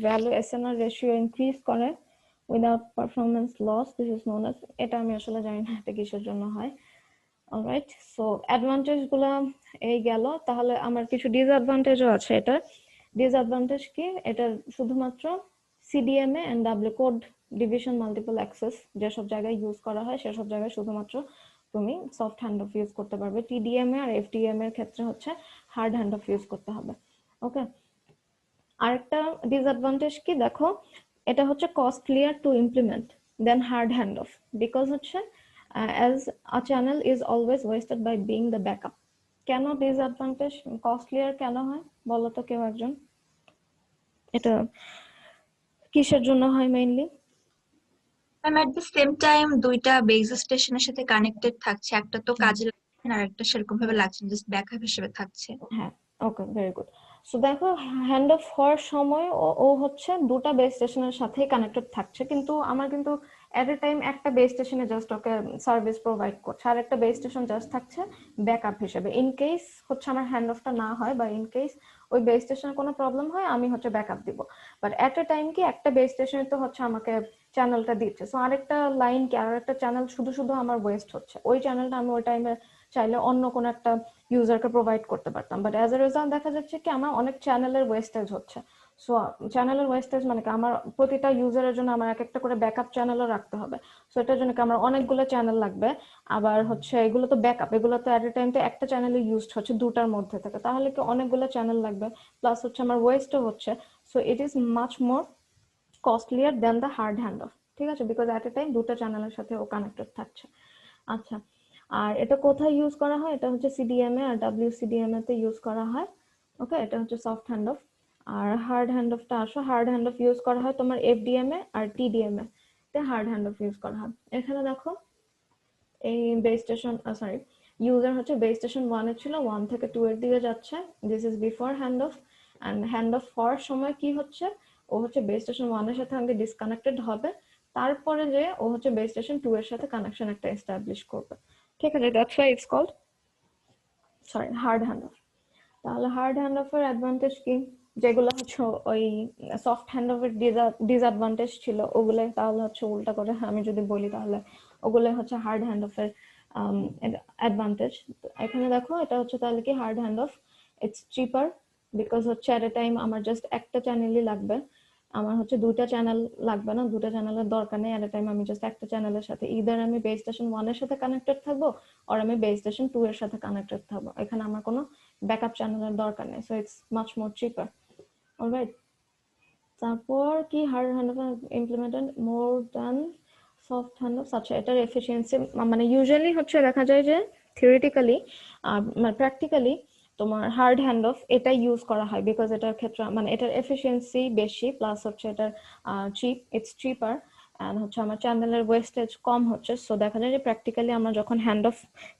ভ্যালু, SNR রেশিও ইনক্রিজ করে without performance loss, this is known as, এটা আমি আসলে জানি না এটা কিসের জন্য হয়। অলরাইট, সো অ্যাডভান্টেজ গুলো এই গেল, তাহলে আমার কিছু ডিসঅ্যাডভান্টেজও আছে। এটার ডিসঅ্যাডভান্টেজ কি, এটা শুধুমাত্র CDMA and W code division multiple access যেসব জায়গায় ইউজ করা হয় সেসব জায়গায় শুধুমাত্র তুমি সফট হ্যান্ড অফ ইউজ করতে পারবে, টিডিএমএ আর এফডিএম এর ক্ষেত্রে হচ্ছে হার্ড হ্যান্ড অফ ইউজ করতে হবে। ওকে, আরেকটা ডিসঅ্যাডভান্টেজ কি দেখো, এটা হচ্ছে costlier to implement than hard hand off, because হচ্ছে as a channel is always wasted by being the backup। কেন ডিসঅ্যাডভান্টেজ, কস্টলিয়ার কেন হয় বলো তো কেউ একজন, এটা কিসের জন্য হয় mainly? Ma'am at the same time দুইটা বেস স্টেশনের সাথে কানেক্টেড থাকছে, একটা তো কাজে লাগছে না আর একটা সেরকম ভাবে লাগছে না, জাস্ট ব্যাকআপ হিসেবে থাকছে। হ্যাঁ, ওকে, ভেরি গুড। সো দেখো, হ্যান্ড অফ হওয়ার সময় ও হচ্ছে দুটা বেস স্টেশনের সাথেই কানেক্টেড থাকছে, কিন্তু আমার কিন্তু এট এ টাইম একটা বেস স্টেশনে জাস্ট ওকে সার্ভিস প্রোভাইড করছে, আর একটা বেস স্টেশন জাস্ট থাকছে ব্যাকআপ হিসেবে, ইন কেস হচ্ছে আমার হ্যান্ড অফটা না হয় বা ইন কেস ওই বেস স্টেশনের কোনো প্রবলেম হয় আমি হচ্ছে ব্যাকআপ দিব। বাট এট এ টাইম কি একটা বেস স্টেশনে তো হচ্ছে আমাকে চ্যানেলটা দিচ্ছে, সো আরেকটা লাইন কি আর একটা চ্যানেল শুধু শুধু আমার ওয়েস্ট হচ্ছে, ওই চ্যানেলটা আমি ওই টাইমে চাইলে অন্য কোনো একটা ইউজারকে প্রোভাইড করতে পারতাম, বাট অ্যাজ এ রেজাল্ট দেখা যাচ্ছে কি আমার অনেক চ্যানেলের ওয়েস্টেজ হচ্ছে। সো চ্যানেলের ওয়েস্টেজ মানে কি, আমার প্রতিটা ইউজারের জন্য আমার এক একটা করে ব্যাকআপ চ্যানেলও রাখতে হবে, সো এটার জন্য কি আমার অনেকগুলো চ্যানেল লাগবে, আবার হচ্ছে এগুলো তো ব্যাকআপ, এগুলো তো এট এ টাইম তো একটা চ্যানেলে ইউজড হচ্ছে দুটার মধ্যে থেকে, তাহলে কি অনেকগুলো চ্যানেল লাগবে, প্লাস হচ্ছে আমার ওয়েস্টও হচ্ছে, so it is much more costlier than the hard hand off, ঠিক আছে, বিকজ এট এ টাইম দুটো চ্যানেলের সাথে ও কানেক্টেড থাকছে। আচ্ছা, আর এটা কোথায় ইউজ করা হয়, এটা হচ্ছে সিডিএমএ আর ডাব্লিউসিডিএমএ তে ইউজ করা হয়। ওকে, এটা হচ্ছে সফট হ্যান্ড অফ। আর হার্ড হ্যান্ড অফটা আসো, হার্ড হ্যান্ড অফ ইউজ করা হয় তোমার এফডিএম এ আর টিডিএম এ তে হার্ড হ্যান্ড অফ ইউজ করা হয়। এখানে দেখো এই বেস স্টেশন সরি ইউজার হচ্ছে বেস স্টেশন 1 এ ছিল, 1 থেকে 2 এর দিকে যাচ্ছে, this is before hand off. And hand off হওয়ার সময় কি হচ্ছে, ও হচ্ছে বেস স্টেশন 1 এর সাথে আগে ডিসকানেক্টেড হবে, তারপরে যে ও হচ্ছে বেস স্টেশন 2 এর সাথে কানেকশন একটা এস্টাবলিশ করবে, ঠিক আছে? That's why it's called sorry hard hand off. তাহলে হার্ড হ্যান্ড অফের অ্যাডভান্টেজ কি, যেগুলো হচ্ছে ওই সফট হ্যান্ড অফের ডিসঅ্যাডভান্টেজ ছিল ওগুলো, তাহলে হচ্ছে উল্টা করে আমি যদি বলি তাহলে ওগুলো হচ্ছে হার্ড হ্যান্ড অফের অ্যাডভান্টেজ। এখানে দেখো এটা হচ্ছে তাহলে কি hard hand of, it's cheaper because হচ্ছে এট এ টাইম আমার জাস্ট একটা চ্যানেলই লাগবে, আমার হচ্ছে দুইটা চ্যানেল লাগবে না, দুটো চ্যানেলের দরকার নেই, এট এ টাইম আমি জাস্ট একটা চ্যানেলের সাথে ইদার আমি বেস স্টেশন 1 এর সাথে কানেক্টেড থাকবো আর আমি বেস স্টেশন 2 এর সাথে কানেক্টেড থাকবো, এখানে আমার কোনো ব্যাকআপ চ্যানেলের দরকার নেই, so it's much more cheaper. Alright, তারপর কি hard hand of implemented more than soft hand of. আচ্ছা, এটার এফিসিয়েন্সি মানে ইউজুয়ালি হচ্ছে দেখা যায় যে থিওরিটিক্যালি মানে প্র্যাকটিক্যালি তোমার হার্ড হ্যান্ড অফ এটা ইউজ করা হয় বিকজ এটার ক্ষেত্রে মানে এটার এফিসিয়েন্সি বেশি, প্লাস হচ্ছে এটার চিপ, ইটস চিপার, এন্ড হচ্ছে আমার চ্যানেলের ওয়েস্টেজ কম হচ্ছে। সো দেখা যায় যে প্র্যাকটিক্যালি আমরা যখন হ্যান্ড অফ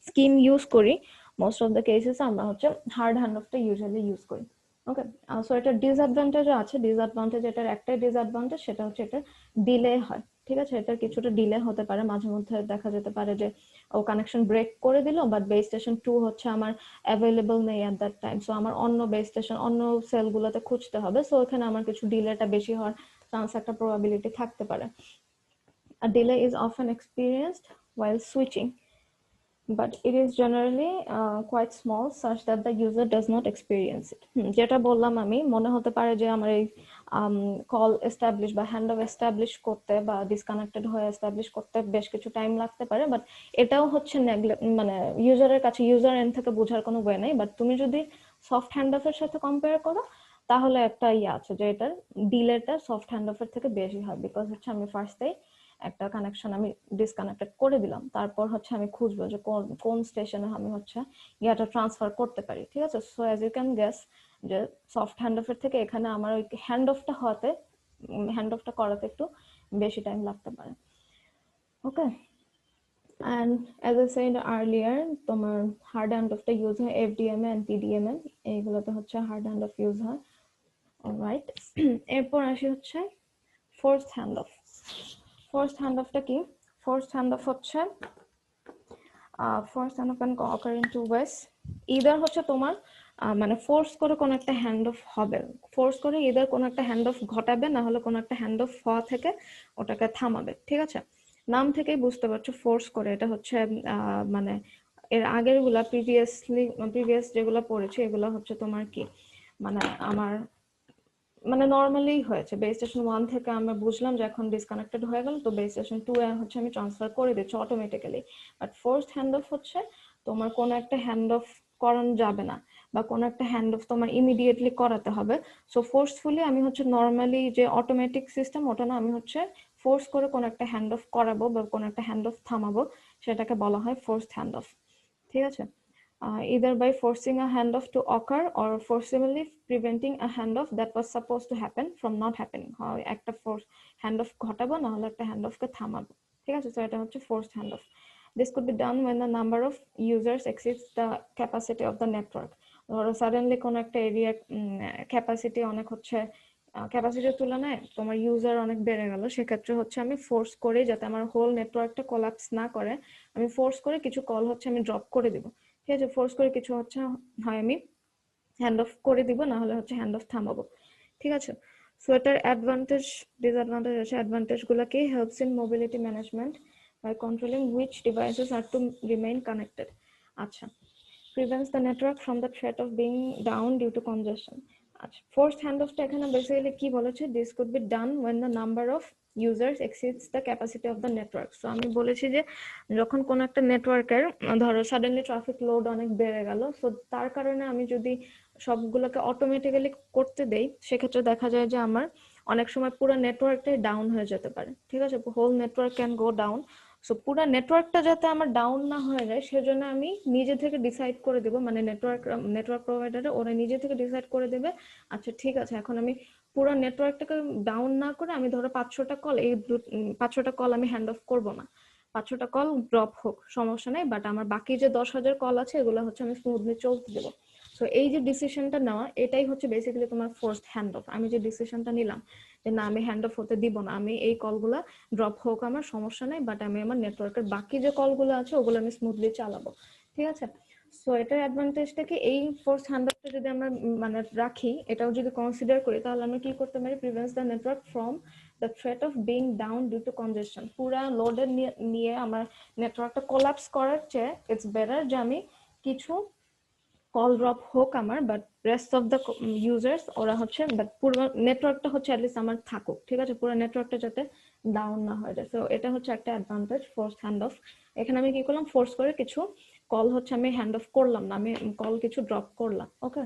স্কিম ইউজ করি মোস্ট অফ দ্য কেসেস আমরা হচ্ছে হার্ড হ্যান্ড অফটা ইউজুয়ালি ইউজ করি। ওকে, সো এটার ডিসঅ্যাডভান্টেজ আছে, ডিসঅ্যাডভান্টেজ এটার একটাই ডিসঅ্যাডভান্টেজ, সেটা হচ্ছে এটা ডিলে হয়, ঠিক আছে? এটা কিছুটা ডিলে হতে পারে, মাঝে মধ্যে দেখা যেতে পারে যে ও কানেকশন ব্রেক করে দিল বাট বেস স্টেশন 2 হচ্ছে আমার অ্যাভেলেবল নেই এট দ্যাট টাইম, সো আমার অন্য বেস স্টেশন অন্য সেলগুলোতে খুঁজতে হবে, সো এখানে আমার কিছু ডিলেটা বেশি হওয়ার চান্স একটা প্রবাবিলিটি থাকতে পারে। A delay is often experienced while switching, but it is generally quite small such that the user does not experience it. যেটা বললাম আমি, মনে হতে পারে যে আমার এই কল এস্টাবলিশ বা হ্যান্ড অফ এস্টাবলিশ করতে বা ডিসকানেক্টেড হয়ে এস্টাবলিশ করতে বেশ কিছু টাইম লাগতে পারে, বাট এটাও হচ্ছে মানে ইউজারের কাছে ইউজার এন্ড থেকে বোঝার কোনো ওয়ে নেই। বাট তুমি যদি সফট হ্যান্ড অফের সাথে কম্পেয়ার করো তাহলে একটা আছে যে এটার ডিলেটা সফট হ্যান্ড অফের থেকে বেশি হয়, বিকজ হচ্ছে আমি ফার্স্টেই একটা কানেকশন আমি ডিসকানেক্টেড করে দিলাম, তারপর হচ্ছে আমি খুঁজবো যে কোন স্টেশনে আমি হচ্ছে ইয়াটা ট্রান্সফার করতে পারি, ঠিক আছে? So as you can guess যে সফট হ্যান্ড অফের থেকে এখানে আমার ওই হ্যান্ড অফটা করাতে একটু বেশি টাইম লাগতে পারে। Okay, and as I said earlier তোমার হার্ড হ্যান্ড অফটা ইউজ হয় এফডিএমএ এন্ড টিডিএমএ, এইগুলোতে হচ্ছে হার্ড হ্যান্ড অফ ইউজ হয়। অলরাইট, এরপর আসি হচ্ছে forced hand off. Forced hand অফটা কি? ফোর্সড হ্যান্ড অফ হচ্ছে forced hand off can occur in two ways. Either হচ্ছে তোমার মানে ফোর্স করে কোন একটা হ্যান্ড অফ হবে, ফোর্স করে ইদার কোন একটা হ্যান্ড অফ ঘটাবে, না হলে কোন একটা হ্যান্ড অফ হওয়া থেকে ওটাকে থামাবে, ঠিক আছে? নাম থেকেই বুঝতে পারছো ফোর্স করে, এটা হচ্ছে মানে এর আগের গুলা প্রিভিয়াস যেগুলো পড়েছে এগুলো হচ্ছে তোমার কি মানে আমার মানে নর্মালি হয়েছে বেস স্টেশন 1 থেকে আমরা বুঝলাম যে এখন ডিসকানেক্টেড হয়ে গেল, তো বেস স্টেশন 2 এ হচ্ছে আমি ট্রান্সফার করে দিচ্ছি automatically. But forced hand off হচ্ছে তোমার কোন একটা হ্যান্ড অফ করানো যাবে না বা কোন একটা হ্যান্ড অফ তোমার ইমিডিয়েটলি করাতে হবে। সো ফোর্সফুলি আমি হচ্ছে নর্মালি যে অটোমেটিক সিস্টেম ওটা না, আমি হচ্ছে ফোর্স করে কোন একটা হ্যান্ড অফ করাবো বা কোন একটা হ্যান্ড অফ থামাবো, সেটাকে বলা হয় ফোর্সড হ্যান্ড অফ, ঠিক আছে? Either by forcing a handoff to occur or forcibly preventing a handoff that was supposed to happen from not happening. হয় একটা ফোর্স হ্যান্ডঅফ ঘটাবো না হলে একটা হ্যান্ডঅফকে থামাবো, ঠিক আছে? সো এটা হচ্ছে forced Handoff. This could be done when the number of users exceeds the capacity of the network. ধরো সাডেনলি কোন একটা এরিয়া ক্যাপাসিটি অনেক হচ্ছে, ক্যাপাসিটির তুলনায় তোমার ইউজার অনেক বেড়ে গেল, সেক্ষেত্রে হচ্ছে আমি ফোর্স করে যাতে আমার হোল নেটওয়ার্কটা কোলাপস না করে আমি ফোর্স করে কিছু কল হচ্ছে আমি ড্রপ করে দিব, ঠিক আছে? ফোর্স করে কিছু হচ্ছে হয় আমি হ্যান্ড অফ করে দিব, না হলে হচ্ছে হ্যান্ড অফ থামাবো, ঠিক আছে? সো এটার অ্যাডভান্টেজ ডিসঅ্যাডভান্টেজ আছে। অ্যাডভান্টেজ গুলোকে helps in mobility management by controlling which devices are to remain connected. আচ্ছা, prevents the network from the threat of being down due to congestion. আচ্ছা, ফোর্সড হ্যান্ড অফটা এখানে basically কি বলেছে, this could be done when the number of users exceeds the capacity of the network. So আমি বলেছি যে যখন কোন একটা নেটওয়ার্কের ধরো সাডেনলি ট্রাফিক লোড অনেক বেড়ে গেল, সো তার কারণে আমি যদি সবগুলোকে অটোমেটিক্যালি করতে দেই সেক্ষেত্রে দেখা যায় যে আমার অনেক সময় পুরো নেটওয়ার্কটাই ডাউন হয়ে যেতে পারে, ঠিক আছে? Whole network can go down. So পুরো নেটওয়ার্কটা যাতে আমার ডাউন না হয়ে যায় সেজন্য আমি নিজে থেকে ডিসাইড করে দেব, মানে নেটওয়ার্ক প্রোভাইডারে ওরা নিজে থেকে ডিসাইড করে দেবে আচ্ছা ঠিক আছে এখন আমি পুরো নেটওয়ার্কটাকে ডাউন না করে আমি ধরো 500টা কল 500টা কল আমি হ্যান্ড অফ করব না, 500টা কল ড্রপ হোক সমস্যা নেই, বাট আমার বাকি যে 10,000 কল আছে এগুলো হচ্ছে আমি স্মুথলি চলতে দেবো। সো এই যে ডিসিশনটা নেওয়া এটাই হচ্ছে বেসিক্যালি তোমার ফোর্সড হ্যান্ড অফ। আমি যে ডিসিশনটা নিলাম যে না আমি হ্যান্ড অফ হতে দিব না, আমি এই কলগুলা ড্রপ হোক আমার সমস্যা নেই, বাট আমি আমার নেটওয়ার্কের বাকি যে কলগুলো আছে ওগুলো আমি স্মুথলি চালাবো, ঠিক আছে। সো এটার অ্যাডভান্টেজটা কি, এই ফোর্স হ্যান্ড অফটা যদি আমরা মানে রাখি, এটাও যদি কনসিডার করি তাহলে আমরা কি করতে পারি, prevents the network from the threat of being down due to congestion. পুরা লোডের নিয়ে আমার নেটওয়ার্কটা কোলাপস করার চেয়ে ইটস বেটার যে আমি কিছু কল ড্রপ হোক আমার, but rest of the users ওরা হচ্ছে, বাট পুরো নেটওয়ার্কটা হচ্ছে অ্যাটলিস্ট আমার থাকুক, ঠিক আছে, পুরো নেটওয়ার্কটা যাতে ডাউন না হয়ে যায়। সো এটা হচ্ছে একটা অ্যাডভান্টেজ ফোর্স হ্যান্ড অফ। এখানে আমি কি করলাম, ফোর্স করে কিছু কল হচ্ছে আমি হ্যান্ড অফ করলাম না, আমি কল কিছু ড্রপ করলাম, ওকে।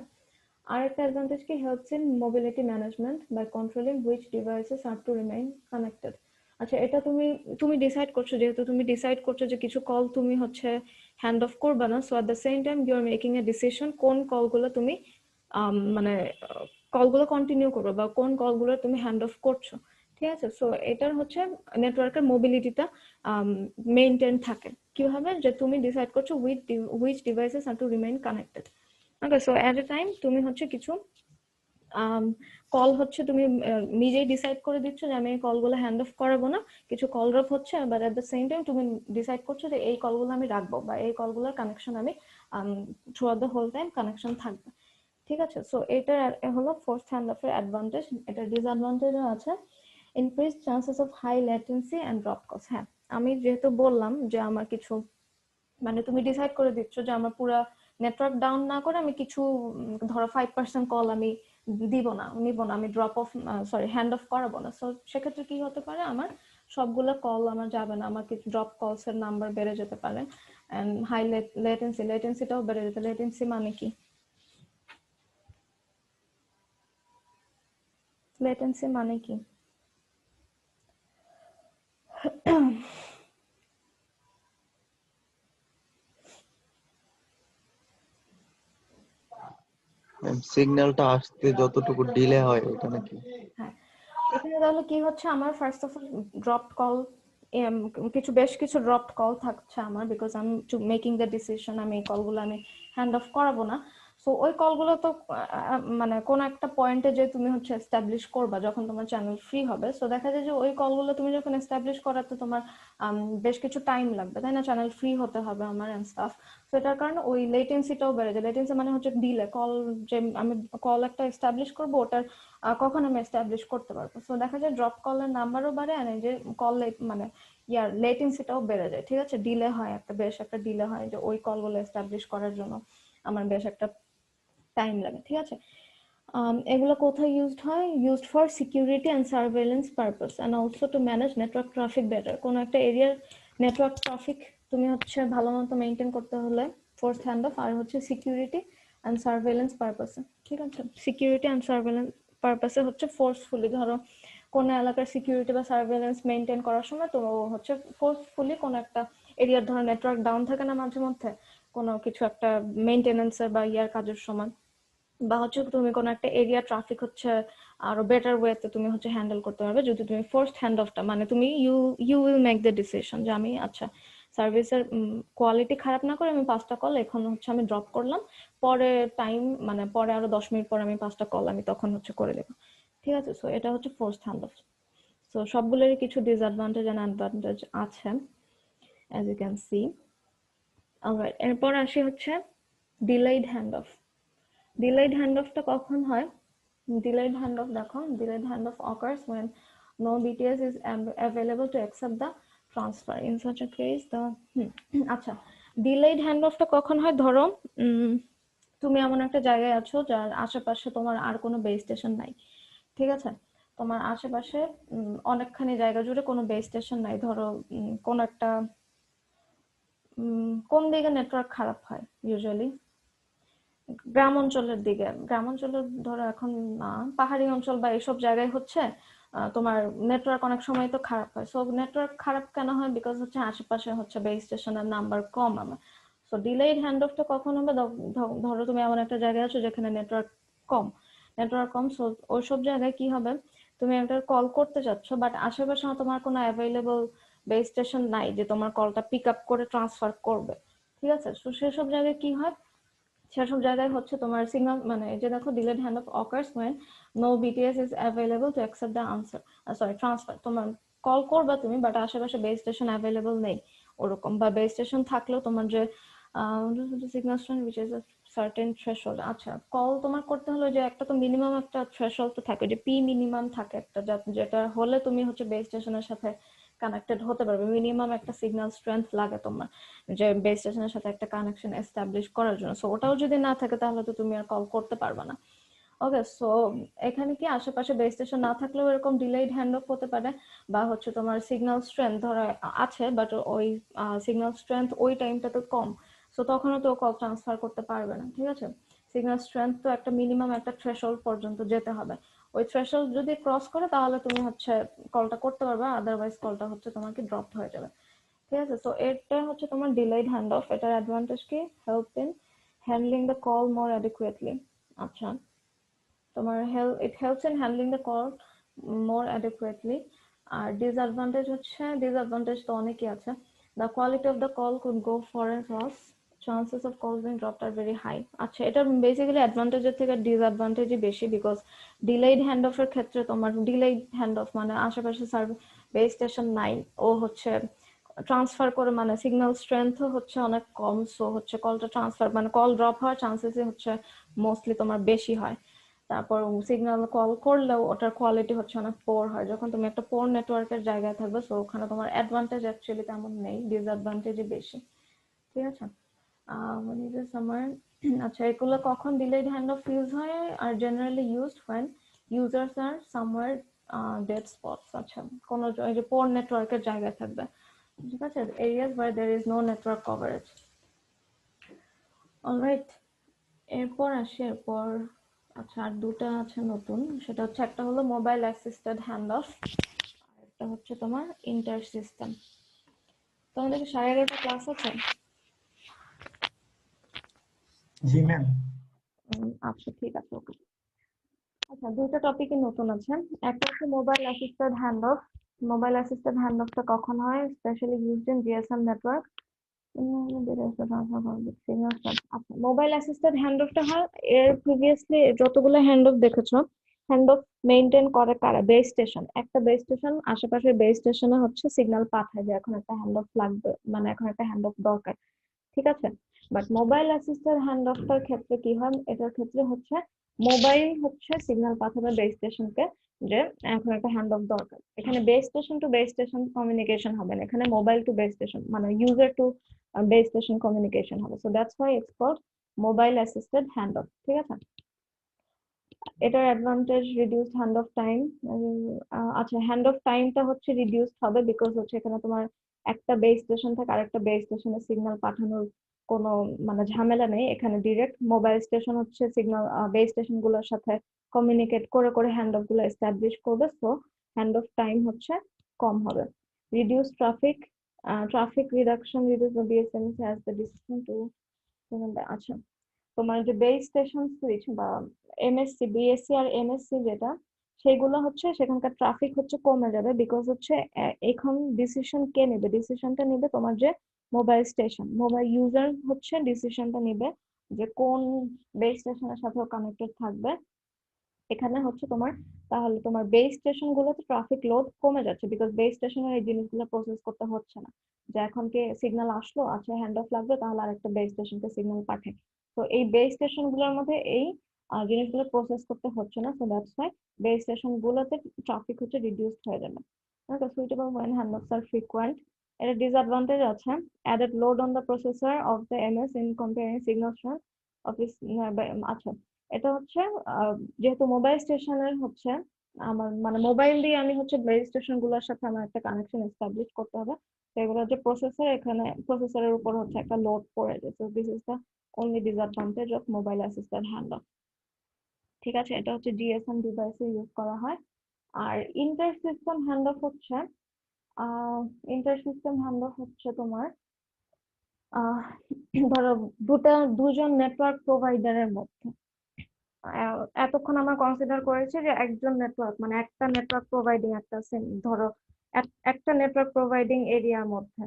আর একটা অ্যাডভান্টেজ কি, helps in mobility management by controlling which devices are to remain connected. আচ্ছা এটা তুমি ডিসাইড করছো, যেহেতু তুমি ডিসাইড করছো যে কিছু কল তুমি হচ্ছে হ্যান্ড অফ করবে না, so at the same time you are making a decision কোন কলগুলো তুমি মানে কলগুলো কন্টিনিউ করবে বা কোন কলগুলো তুমি হ্যান্ড অফ করছো, ঠিক আছে। সো এটার হচ্ছে নেটওয়ার্কের মোবিলিটিটা মেইনটেইন থাকে কিভাবে, যে তুমি ডিসাইড করছো which devices are to remain connected, okay. So at a time তুমি হচ্ছে কিছু কল হচ্ছে তুমি নিজেই ডিসাইড করে দিচ্ছ যে আমি এই কলগুলো হ্যান্ড অফ করাবো না, কিছু কল ড্রপ হচ্ছে, but at the same time তুমি ডিসাইড করছো যে এই কলগুলো আমি রাখবো বা এই কলগুলোর কানেকশন আমি throughout the whole time connection থাকবে, ঠিক আছে। সো এটা হলো ফোর্থ হ্যান্ড অফের অ্যাডভান্টেজ। এটা ডিসঅ্যাডভান্টেজও আছে, increase chances of high latency and drop cost. হ্যাঁ আমি যেহেতু বললাম যে আমার কিছু মানে তুমি ডিসাইড করে দিচ্ছ যে আমার পুরো নেটওয়ার্ক ডাউন না করে আমি কিছু ধরো 5% কল আমি নিব না, আমি ড্রপ অফ হ্যান্ড অফ করাবো না। সো সেক্ষেত্রে কি হতে পারে, আমার সবগুলো কল আমার যাবে না, আমার কিছু ড্রপ কলস এর নাম্বার বেড়ে যেতে পারে, এন্ড হাই লেটেন্সিটাও বেড়ে যেতে। লেটেন্সি মানে কি, লেটেন্সি মানে কি সিগন্যালটা আসতে যতটুকু ডিলে হয় এটা নাকি? হ্যাঁ এখানে তাহলে কি হচ্ছে, আমার first of all drop call, বেশ কিছু ড্রপ কল থাকছে আমার, because I am making the decision আমি এই কলগুলো আমি হ্যান্ড অফ করাবো না। সো ওই কলগুলো তো মানে কোন একটা পয়েন্টে যে তুমি হচ্ছে এস্টাবলিশ করবা যখন তোমার চ্যানেল ফ্রি হবে, সো দেখা যায় যে ওই কলগুলো তুমি যখন এস্টাবলিশ করাতে তোমার বেশ কিছু টাইম লাগবে, তাই না, চ্যানেল ফ্রি হতে হবে আমার এন্ড স্টাফ। সো এটার কারণে ওই লেটেন্সিটাও বেড়ে যায়। লেটেন্সি মানে হচ্ছে ডিলে, কল যে আমি কল একটা এস্টাবলিশ করবো ওটার কখন আমি এস্টাবলিশ করতে পারবো। সো দেখা যায় ড্রপ কলের নাম্বারও বাড়ে আর এই যে কল মানে লেটেন্সিটাও বেড়ে যায়, ঠিক আছে, ডিলে হয়, বেশ একটা ডিলে হয় যে ওই কলগুলো এস্টাবলিশ করার জন্য আমার বেশ একটা টাইম লাগে, ঠিক আছে। এগুলো কোথায় ইউজড হয়, used for security and surveillance purpose and also to manage network traffic better. কোনো একটা এরিয়ার নেটওয়ার্ক ট্রাফিক তুমি হচ্ছে ভালো মতো মেনটেন করতে হলে ফোর্থ হ্যান্ড অফ, আর হচ্ছে সিকিউরিটি অ্যান্ড সার্ভেইলেন্স পারপাসে, ঠিক আছে। সিকিউরিটি অ্যান্ড সার্ভেইলেন্স পারপাসে হচ্ছে ফোর্সফুলি, ধরো কোন এলাকার সিকিউরিটি বা সার্ভেইলেন্স মেনটেন করার সময় তো হচ্ছে ফোর্সফুলি কোন একটা এরিয়ার ধরো নেটওয়ার্ক ডাউন থাকে না মাঝে মধ্যে কোনো কিছু একটা মেইনটেনেন্সের বা ইয়ার কাজের সময়, বা হচ্ছে তুমি কোনো একটা এরিয়া ট্রাফিক হচ্ছে আরো বেটার ওয়েতে তুমি হচ্ছে হ্যান্ডেল করতে পারবে যদি তুমি ফার্স্ট হ্যান্ড অফটা, মানে তুমি you will make the decision যে আমি আচ্ছা সার্ভিসের কোয়ালিটি খারাপ না করে আমি 5টা কল এখন হচ্ছে আমি ড্রপ করলাম, পরে টাইম মানে পরে আরো 10 মিনিট পরে আমি 5টা কল আমি তখন হচ্ছে করে দেবো, ঠিক আছে। সো এটা হচ্ছে ফার্স্ট হ্যান্ড অফ। সো সবগুলোরই কিছু ডিসঅ্যাডভান্টেজ এন্ড অ্যাডভান্টেজ আছে as you can see. Alright, এরপর আসি হচ্ছে delayed hand off. Delayed hand অফটা কখন হয়, ডিলেইড হ্যান্ড অফ দেখো, delayed hand off occurs when no BTS is available to accept the transfer. In such a case the আচ্ছা delayed hand অফটা কখন হয়, ধরো তুমি এমন একটা জায়গায় আছো যার আশেপাশে তোমার আর কোনো বেস স্টেশন নাই, ঠিক আছে, তোমার আশেপাশে অনেকখানি জায়গা জুড়ে কোনো বেস স্টেশন নাই, ধরো কোন একটা কোন দিকে নেটওয়ার্ক খারাপ হয় ইউজুয়ালি, গ্রাম অঞ্চলের দিকে, গ্রাম অঞ্চলের ধরো এখন না, পাহাড়ি অঞ্চল বা এইসব জায়গায় হচ্ছে তোমার নেটওয়ার্ক অনেক সময় তো খারাপ হয়। সো নেটওয়ার্ক খারাপ কেন হয়? বিকজ হচ্ছে আশেপাশে হচ্ছে বেস স্টেশনের নাম্বার কম আমার। সো ডিলেড হ্যান্ড অফটা কখন হবে? ধরো তুমি এমন একটা জায়গায় আছো যেখানে নেটওয়ার্ক কম, সো ওইসব জায়গায় কি হবে, তুমি একটা কল করতে চাচ্ছ বাট আশেপাশে তোমার কোনো অ্যাভেলেবল বেস স্টেশন নাই যে তোমার কলটা পিক আপ করে ট্রান্সফার করবে, ঠিক আছে? তো সেসব জায়গায় কি হয়, সেসব জায়গায় হচ্ছে তোমার সিগন্যাল, মানে এই যে দেখো delayed hand of occurs when no BTS is available to accept the answer, transfer. তোমার কল করবা তুমি বাট আশেপাশে বেস স্টেশন অ্যাভেলেবল নেই ওরকম, বা বেস স্টেশন থাকলেও তোমার যে signal strength which is a certain threshold, আচ্ছা কল তোমার করতে হলে যে একটা তো মিনিমাম একটা থ্রেশহোল্ড তো থাকে, যে পি মিনিমাম থাকে একটা, যেটা হলে তুমি হচ্ছে বেস স্টেশনের সাথে কানেক্টেড হতে পারবে। মিনিমাম একটা সিগন্যাল স্ট্রেংথ লাগে তোমার যে বেস স্টেশনের সাথে একটা কানেকশন এস্টাবলিশ করার জন্য। সো ওটাও যদি না থাকে তাহলে তো তুমি আর কল করতে পারবে না। ওকে, সো এখানে কি আশেপাশে বেস স্টেশন না থাকলেও এরকম ডিলেড হ্যান্ড অফ হতে পারে, বা হচ্ছে তোমার সিগন্যাল স্ট্রেংথ ধরো আছে বাট ওই সিগন্যাল স্ট্রেংথ ওই টাইমটাতে কম, সো তখনও তো কল ট্রান্সফার করতে পারবে না, ঠিক আছে? সিগন্যাল স্ট্রেংথ তো একটা মিনিমাম একটা থ্রেশহোল্ড পর্যন্ত যেতে হবে। ওই থ্রেশহোল্ড যদি ক্রস করে তাহলে তুমি হচ্ছে কলটা করতে পারবে, আদারওয়াইজ কলটা হচ্ছে তোমাকে ড্রপ হয়ে যাবে, ঠিক আছে? তো এটা হচ্ছে তোমার ডিলেড হ্যান্ড অফ। এটার অ্যাডভান্টেজ কি? Help in handling the call more adequately. আচ্ছা, তোমার it helps in handling the call more adequately. আর ডিসঅ্যাডভান্টেজ তো অনেকই আছে। The quality of the call could go for a loss, chances of calls being dropped are very high. আচ্ছা, এটা basically অ্যাডভান্টেজের থেকে ডিসঅ্যাডভান্টেজই বেশি, বিকজ ডিলেড হ্যান্ড অফের ক্ষেত্রে তোমার ডিলেড হ্যান্ড অফ মানে আশেপাশে বেস স্টেশন নাই, ও হচ্ছে ট্রান্সফার করে, মানে সিগন্যাল স্ট্রেংথও হচ্ছে অনেক কম, সো হচ্ছে কলটা ট্রান্সফার মানে কল ড্রপ হওয়ার চান্সেসই হচ্ছে মোস্টলি তোমার বেশি হয়। তারপর সিগন্যাল কল করলেও ওটার কোয়ালিটি হচ্ছে অনেক পোর হয় যখন তুমি একটা পোর নেটওয়ার্কের জায়গায় থাকবে, সো ওখানে তোমার অ্যাডভান্টেজ অ্যাকচুয়ালি তেমন নেই, ডিসঅ্যাডভান্টেজই বেশি, ঠিক আছে? নিজের সময় আচ্ছা, এগুলো কখন ডিলেড হ্যান্ড অফ ইউজ হয়? আর generally used when users are somewhere dead spots, আচ্ছা কোনো এই যে পোর নেটওয়ার্কের জায়গায় থাকবে, ঠিক আছে? areas where there is no network coverage. Alright, এরপর আচ্ছা আর দুটো আছে নতুন, সেটা হচ্ছে একটা হলো মোবাইল অ্যাসিস্টেড হ্যান্ড অফ, আর একটা হচ্ছে তোমার ইন্টার সিস্টেম। তোমাদের কি 11:30 ক্লাস আছে? জি ম্যাম। আচ্ছা ঠিক আছে, ওকে। আচ্ছা, দুটো টপিকই নতুন আছে। একটা হচ্ছে mobile assisted hand off. Mobile assisted hand অফটা কখন হয়? Specially used in GSM network. আচ্ছা, মোবাইল অ্যাসিস্টেড হ্যান্ড অফটা হয়, এর প্রিভিয়াসলি যতগুলো হ্যান্ড অফ দেখেছো, হ্যান্ড অফ মেইনটেইন করে কারা? Base station. একটা বেস স্টেশন আশেপাশের বেস স্টেশনে হচ্ছে সিগন্যাল পাঠায় যে এখন একটা হ্যান্ড অফ লাগবে, মানে এখন একটা হ্যান্ড অফ দরকার, ঠিক আছে? But mobile assisted hand after ক্ষেত্রে কি হয়? এটার ক্ষেত্রে হচ্ছে মোবাইল হচ্ছে সিগন্যাল পাঠাবে বেস স্টেশনকে যে এখন একটা হ্যান্ড অফ দরকার। এখানে base station to base station communication হবে না, এখানে মোবাইল টু বেস স্টেশন মানে user to base station communication হবে। So that's why it's called mobile assisted hand off, ঠিক আছে? এটার advantage reduced hand off time. আচ্ছা, হ্যান্ড অফ টাইমটা হচ্ছে রিডিউসড হবে বিকজ হচ্ছে এখানে তোমার একটা বেস স্টেশন থেকে আরেকটা বেস স্টেশনে সিগন্যাল পাঠানোর কোনো মানে ঝামেলা নেই। এখানে ডিরেক্ট মোবাইল স্টেশন হচ্ছে সিগন্যাল বেস স্টেশন গুলোর সাথে কমিউনিকেট করে করে হ্যান্ড অফ গুলো এস্টাবলিশ করবে, সো হ্যান্ড অফ টাইম হচ্ছে কম হবে। Reduce traffic reduction, reduce the BSMS has the decision two. আচ্ছা, তোমার যে বেস স্টেশন সুইচ বা এমএসসি, বিএসসি আর এমএসসি যেটা, সেগুলো হচ্ছে সেখানকার ট্রাফিক হচ্ছে কমে যাবে বিকজ হচ্ছে এখন ডিসিশন কে নেবে? ডিসিশনটা নেবে তোমার যে মোবাইল স্টেশন, মোবাইল ইউজার হচ্ছে ডিসিশনটা নেবে যে কোন বেস স্টেশনের সাথে কানেক্টেড থাকবে। এখানে হচ্ছে তোমার তাহলে তোমার বেস স্টেশন গুলোতে ট্রাফিক লোড কমে যাচ্ছে বিকজ বেস স্টেশনের এই জিনিসগুলো প্রসেস করতে হচ্ছে না যে এখন কে সিগন্যাল আসলো, আচ্ছা হ্যান্ড অফ লাগবে, তাহলে আরেকটা বেস স্টেশনকে সিগন্যাল পাঠায়। তো এই বেস স্টেশন গুলোর মধ্যে এই জিনিসগুলো প্রসেস করতে হচ্ছে না, so that's why base station গুলোতে ট্রাফিক হচ্ছে রিডিউসড হয়ে যাবে। Okay, suitable when handoffs are frequent. এর ডিসঅ্যাডভান্টেজ আছে added load on the processor of the MS in comparing signal strength of its আচ্ছা, এটা হচ্ছে যেহেতু মোবাইল স্টেশনের হচ্ছে আমার মানে মোবাইল দিয়ে আমি হচ্ছে বেস স্টেশন গুলোর সাথে আমার একটা কানেকশন এস্টাবলিশ করতে হবে, তো এগুলো যে প্রসেসর, এখানে প্রসেসরের উপর হচ্ছে একটা লোড পড়ে যায়। So this is the only disadvantage of mobile assisted hand off, ঠিক আছে? এটা হচ্ছে জিএসএম ডিভাইসে ইউজ করা হয়। আর ইন্টার সিস্টেম হ্যান্ড অফ হচ্ছে তোমার আহ, ধরো দুজন নেটওয়ার্ক প্রোভাইডারের মধ্যে এতক্ষণ আমরা কনসিডার করেছি যে একজন নেটওয়ার্ক মানে একটা নেটওয়ার্ক প্রোভাইডিং ধরো একটা নেটওয়ার্ক প্রোভাইডিং এরিয়ার মধ্যে,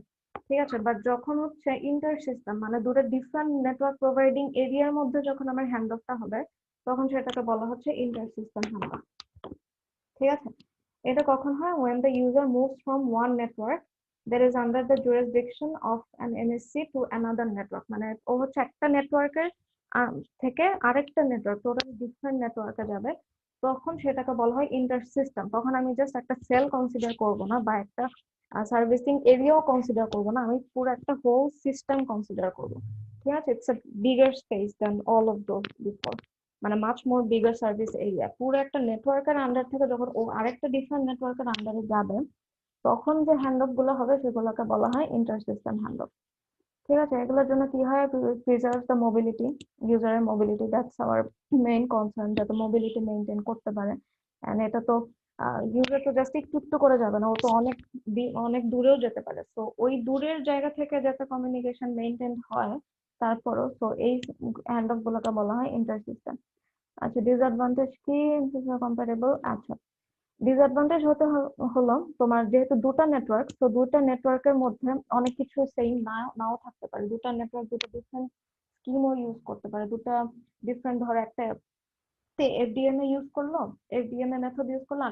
ঠিক আছে। বাট যখন হচ্ছে ইন্টার সিস্টেম মানে দুটো ডিফারেন্ট নেটওয়ার্ক প্রোভাইডিং এরিয়ার মধ্যে যখন আমার হ্যান্ড অফটা হবে তখন সেটাকে বলা হচ্ছে ইন্টার সিস্টেম হ্যান্ড অফ, ঠিক আছে। এটা কখন হয়? when the user moves from one network that is under the jurisdiction of an NSC to another network, মানে ও হচ্ছে একটা নেটওয়ার্কের থেকে আরেকটা নেটওয়ার্ক টোটাল ডিফারেন্ট নেটওয়ার্কে যাবে, তখন সেটাকে বলা হয় ইন্টার সিস্টেম। তখন আমি জাস্ট একটা সেল কনসিডার করব না বা একটা সার্ভিসিং এরিয়াও কনসিডার করব না, আমি পুরো একটা হোল সিস্টেম কনসিডার করব, ঠিক আছে। It's a bigger space than all of those before, মানে much more bigger service area. পুরো একটা নেটওয়ার্কের আন্ডার থেকে যখন ও আরেকটা ডিফারেন্ট নেটওয়ার্কের আন্ডারে যাবে তখন যে হ্যান্ড অফ গুলো হবে সেগুলোকে বলা হয় ইন্টার সিস্টেম হ্যান্ড অফ, ঠিক আছে। এগুলোর জন্য কি হয়? প্রিজার্ভ দ্য মোবিলিটি, ইউজারের mobility, that's our main concern, যাতে মোবিলিটি মেইনটেইন করতে পারে। এন্ড এটা তো ইউজার তো জাস্ট একটু করে যাবে না, ও তো অনেক দূরেও যেতে পারে। তো ওই দূরের জায়গা থেকে যাতে কমিউনিকেশন মেইনটেইন হয় তারপরও, তো এই হ্যান্ড অফ গুলোকে বলা হয় ইন্টার সিস্টেম। আচ্ছা, ডিসঅ্যাডভান্টেজ কি? কম্পারেবল। আচ্ছা, ডিসঅ্যাডভান্টেজ হলো তোমার যেহেতু দুটো নেটওয়ার্ক, তো দুটো নেটওয়ার্কের মধ্যে অনেক কিছু সেম নাও থাকতে পারে। দুটো নেটওয়ার্ক দুটো ডিফারেন্ট স্কিমও ইউজ করতে পারে, দুটো ডিফারেন্ট, ধরো একটা এফডিএমএ ইউজ করলো, এফডিএমএ মেথড ইউজ করলো,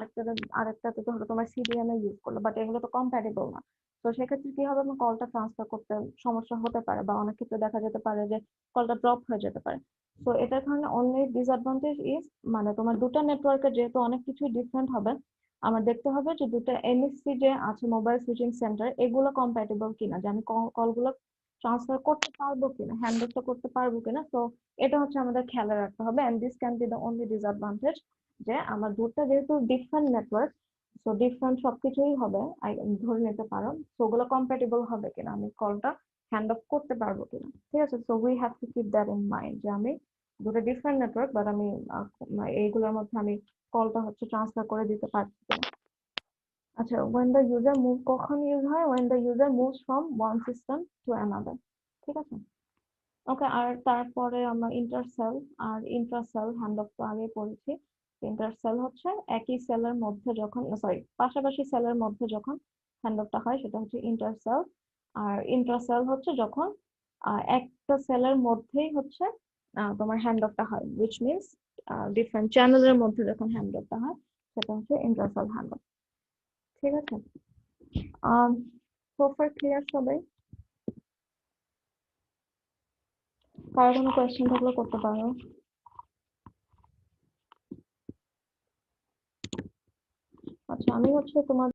আরেকটাতে ধরো তোমার সিডিএমএ ইউজ করলো, বাট এগুলো তো কম্প্যাটিবল না। তো সেক্ষেত্রে কি হবে? আমার কলটা ট্রান্সফার করতে সমস্যা হতে পারে, বা অনেক ক্ষেত্রে দেখা যেতে পারে যে কলটা ড্রপ হয়ে যেতে পারে। তো এটার কারণে অনলি ডিসঅ্যাডভান্টেজ ইজ, মানে তোমার দুটো নেটওয়ার্কের যেহেতু অনেক কিছুই ডিফারেন্ট হবে, আমার দেখতে হবে যে দুটো এমএসসি যে আছে, মোবাইল সুইচিং সেন্টার, এগুলো কম্প্যাটিবল কিনা, যে আমি কলগুলো ট্রান্সফার করতে পারবো কিনা, হ্যান্ডেলটা করতে পারবো কিনা। তো এটা হচ্ছে আমাদের খেয়াল রাখতে হবে। And this can be the only disadvantage, যে আমার দুটো যেহেতু ডিফারেন্ট নেটওয়ার্ক, সো ডিফারেন্ট সবকিছুই হবে, ধরে নিতে পারো। সো ওগুলো কম্প্যাটিবল হবে কিনা, আমি কলটা হ্যান্ড অফ করতে পারবো কিনা, ঠিক আছে। So we have to keep that in mind, যে আমি দুটো ডিফারেন্ট নেটওয়ার্ক, বাট আমি এইগুলোর মধ্যে আমি কলটা হচ্ছে ট্রান্সফার করে দিতে পারছি কিনা। আচ্ছা, when the user move কখন ইউজ হয়? when the user moves from one system to another, ঠিক আছে। ওকে, আর তারপরে আমরা ইন্টারসেল আর ইন্ট্রাসেল হ্যান্ড অফ তো আগে পড়েছি। ইন্টারসেল হচ্ছে একই সেলের মধ্যে যখন, সরি, পাশাপাশি সেলের মধ্যে যখন হ্যান্ড অফটা হয় সেটা হচ্ছে ইন্টারসেল। আর ইন্ট্রাসেল হচ্ছে যখন একটা সেলের মধ্যেই হচ্ছে তোমার হ্যান্ড অফটা হয়, উইচ মিনস ডিফারেন্ট চ্যানেলের মধ্যে যখন হ্যান্ড অফটা হয় সেটা হচ্ছে ইন্টারসেল হ্যান্ড অফ, ঠিক আছে। সো ফার ক্লিয়ার সবাই? কারো কোনো কোয়েশ্চেন থাকলে করতে পারো। আচ্ছা, আমি হচ্ছে তোমার